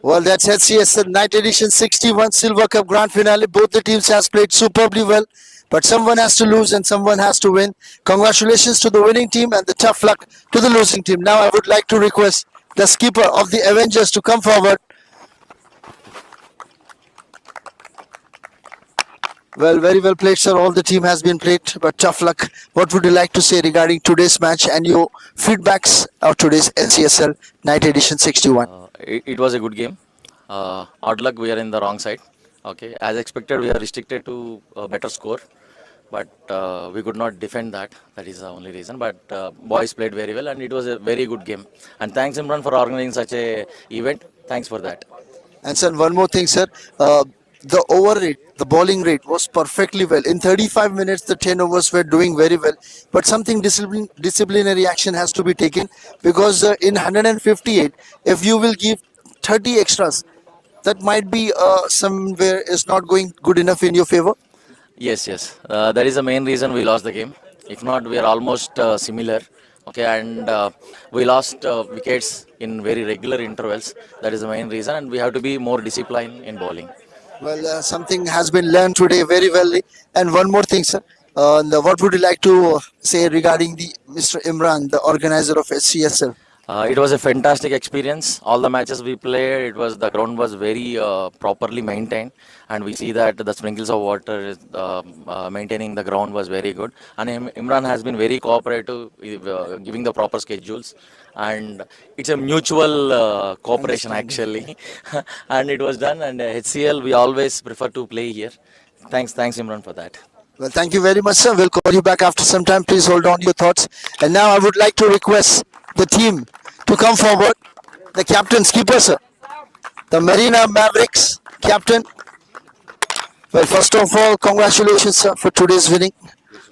Well, that's HCSL Night Edition 61 Silver Cup Grand Finale. Both the teams has played superbly well, but someone has to lose and someone has to win. Congratulations to the winning team and the tough luck to the losing team. Now I would like to request the skipper of the Avengers to come forward. Well, very well played, sir. All the team has been played, but tough luck. What would you like to say regarding today's match and your feedbacks of today's NCSL Night Edition 61? It was a good game. Odd luck, we are in the wrong side. Okay, as expected, we are restricted to a better score, but we could not defend that. That is the only reason. But boys played very well, and it was a very good game. And thanks, Imran, for organizing such a event. Thanks for that. And sir, one more thing, sir. The over rate, the bowling rate was perfectly well. In 35 minutes, the 10 overs were doing very well. But something disciplinary action has to be taken because in 158, if you will give 30 extras, that might be somewhere is not going good enough in your favor. Yes, yes. That is the main reason we lost the game. If not, we are almost similar. Okay, and we lost wickets in very regular intervals. That is the main reason, and we have to be more disciplined in bowling. Well, something has been learned today very well. And one more thing, sir. What would you like to say regarding the Mr. Imran, the organizer of SCSL? It was a fantastic experience. All the matches we played, it was the ground was very properly maintained, and we see that the sprinkles of water is maintaining the ground was very good. And Imran has been very cooperative, giving the proper schedules, and it's a mutual cooperation actually. And it was done. And HCL, we always prefer to play here. Thanks, Imran, for that. Well, thank you very much, sir. We'll call you back after some time. Please hold on your thoughts. And now I would like to request the team to come forward. The captain, skipper, sir. The Marina Mavericks captain. Well, first of all, congratulations, sir, for today's winning.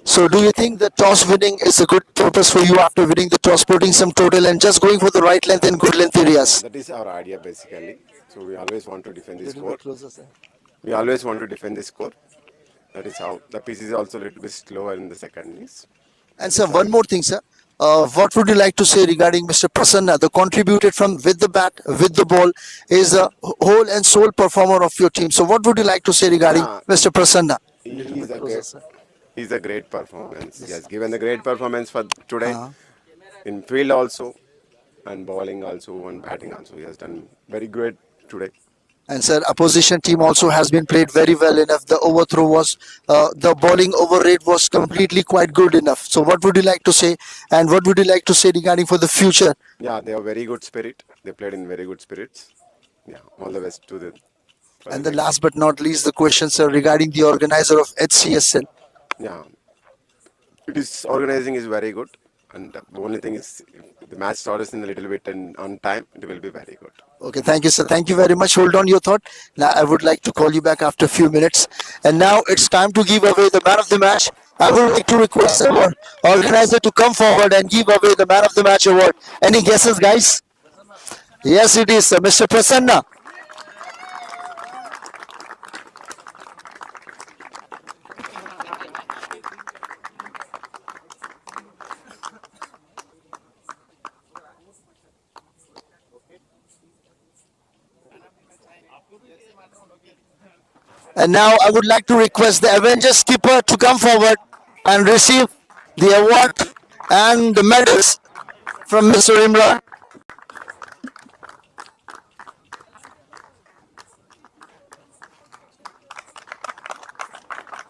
So, do you think the toss winning is a good purpose for you after winning the toss, putting some total and just going for the right length and good length areas? That is our idea basically. So we always want to defend the score. We always want to defend the score. That is how the pitch is also a little bit slower in the second innings. And sir, one more thing, sir. What would you like to say regarding Mr. Prasanna, the contributed from with the bat, with the ball, is a whole and sole performer of your team. So, what would you like to say regarding Mr. Prasanna? He's a great performance. He has given a great performance for today in field also, and bowling also, and batting also. He has done very great today. And sir, opposition team also has been played very well enough. The overthrow was, the bowling over rate was completely quite good enough. So, what would you like to say? And what would you like to say regarding for the future? Yeah, they have very good spirit. They played in very good spirits. Yeah, all the best to them. And the last but not least, the question, sir, regarding the organizer of HCSL. Yeah, it is organizing is very good, and the only thing is if the match starts in a little bit and on time, it will be very good. Okay, thank you, sir. Thank you very much. Hold on your thought. Now, I would like to call you back after a few minutes. And now it's time to give away the man of the match. I would like to request our organizer to come forward and give away the man of the match award. Any guesses, guys? Yes, it is Mr. Prasanna. And now I would like to request the Avengers skipper to come forward and receive the award and the medals from Mr. Imran.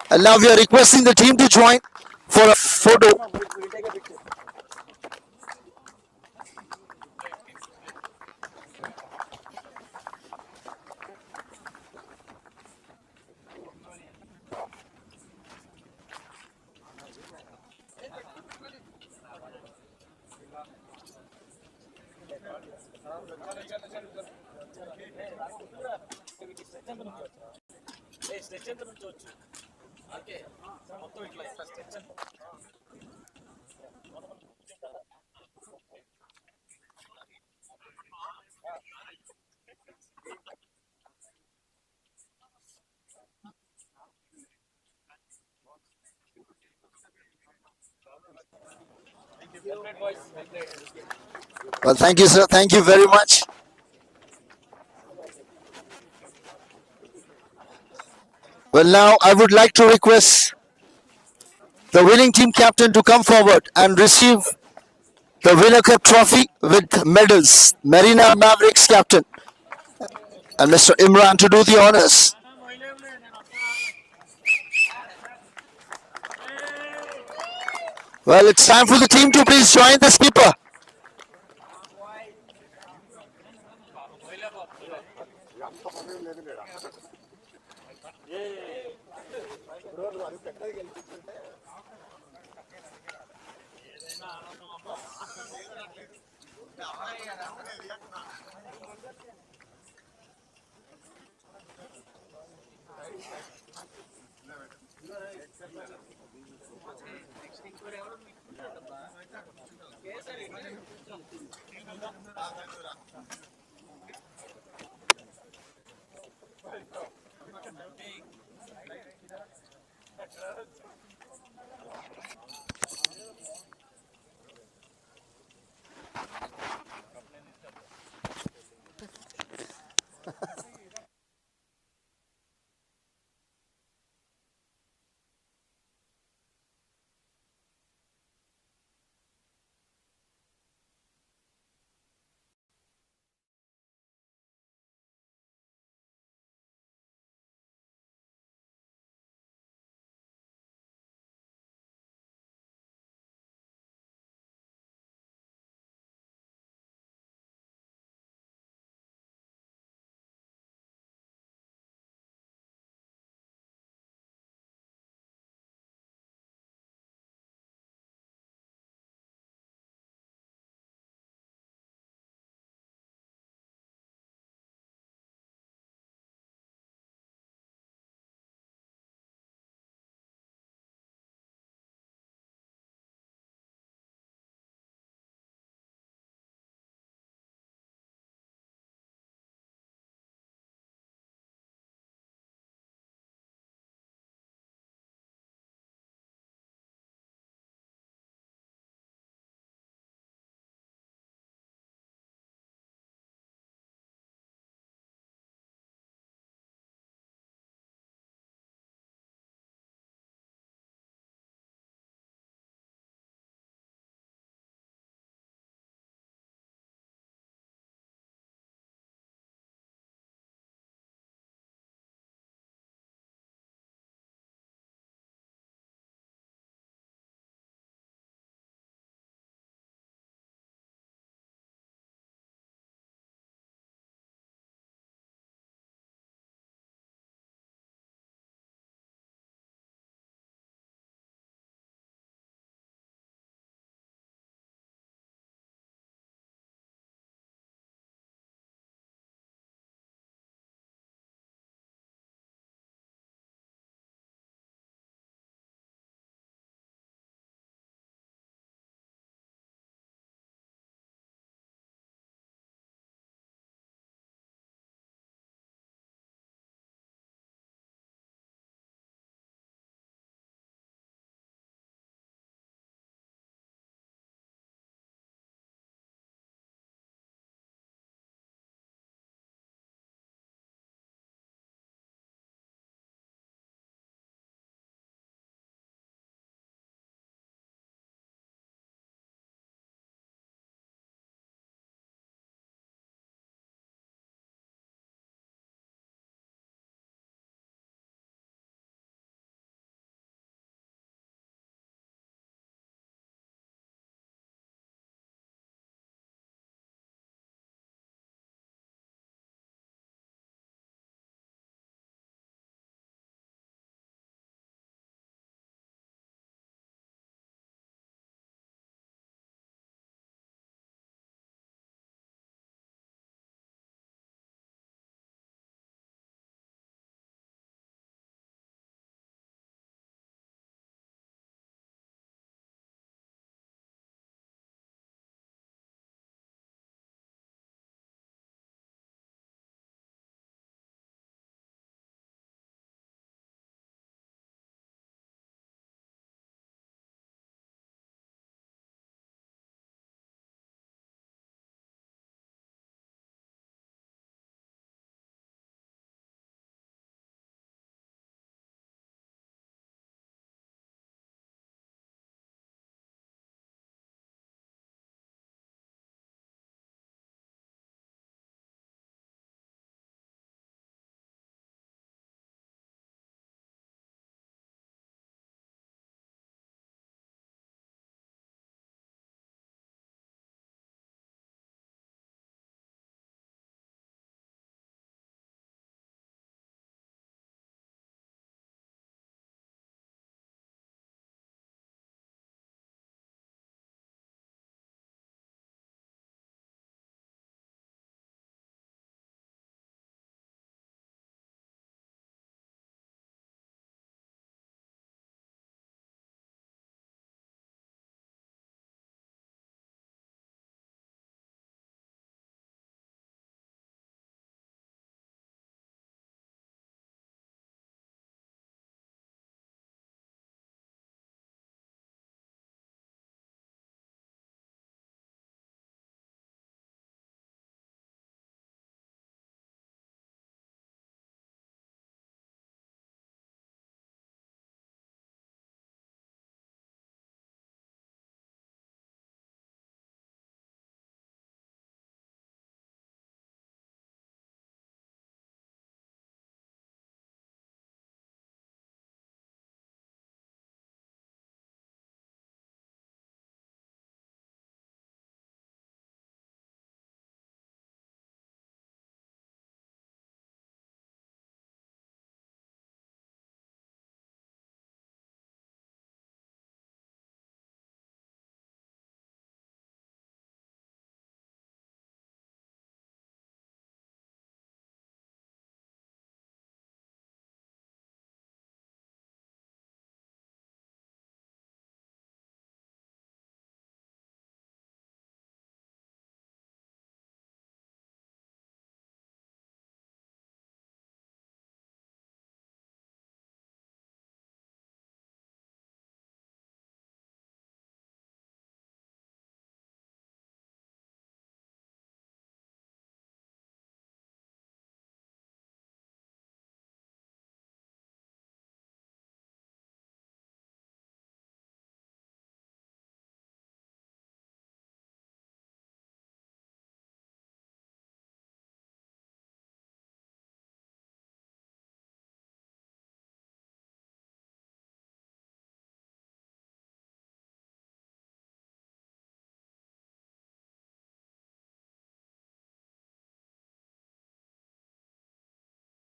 And now we are requesting the team to join for a photo. Well, thank you, sir. Thank you very much. Well, now I would like to request the winning team captain to come forward and receive the Winner Cup trophy with medals. Marina Mavericks captain and Mr. Imran to do the honors. Well, it's time for the team to please join the skipper.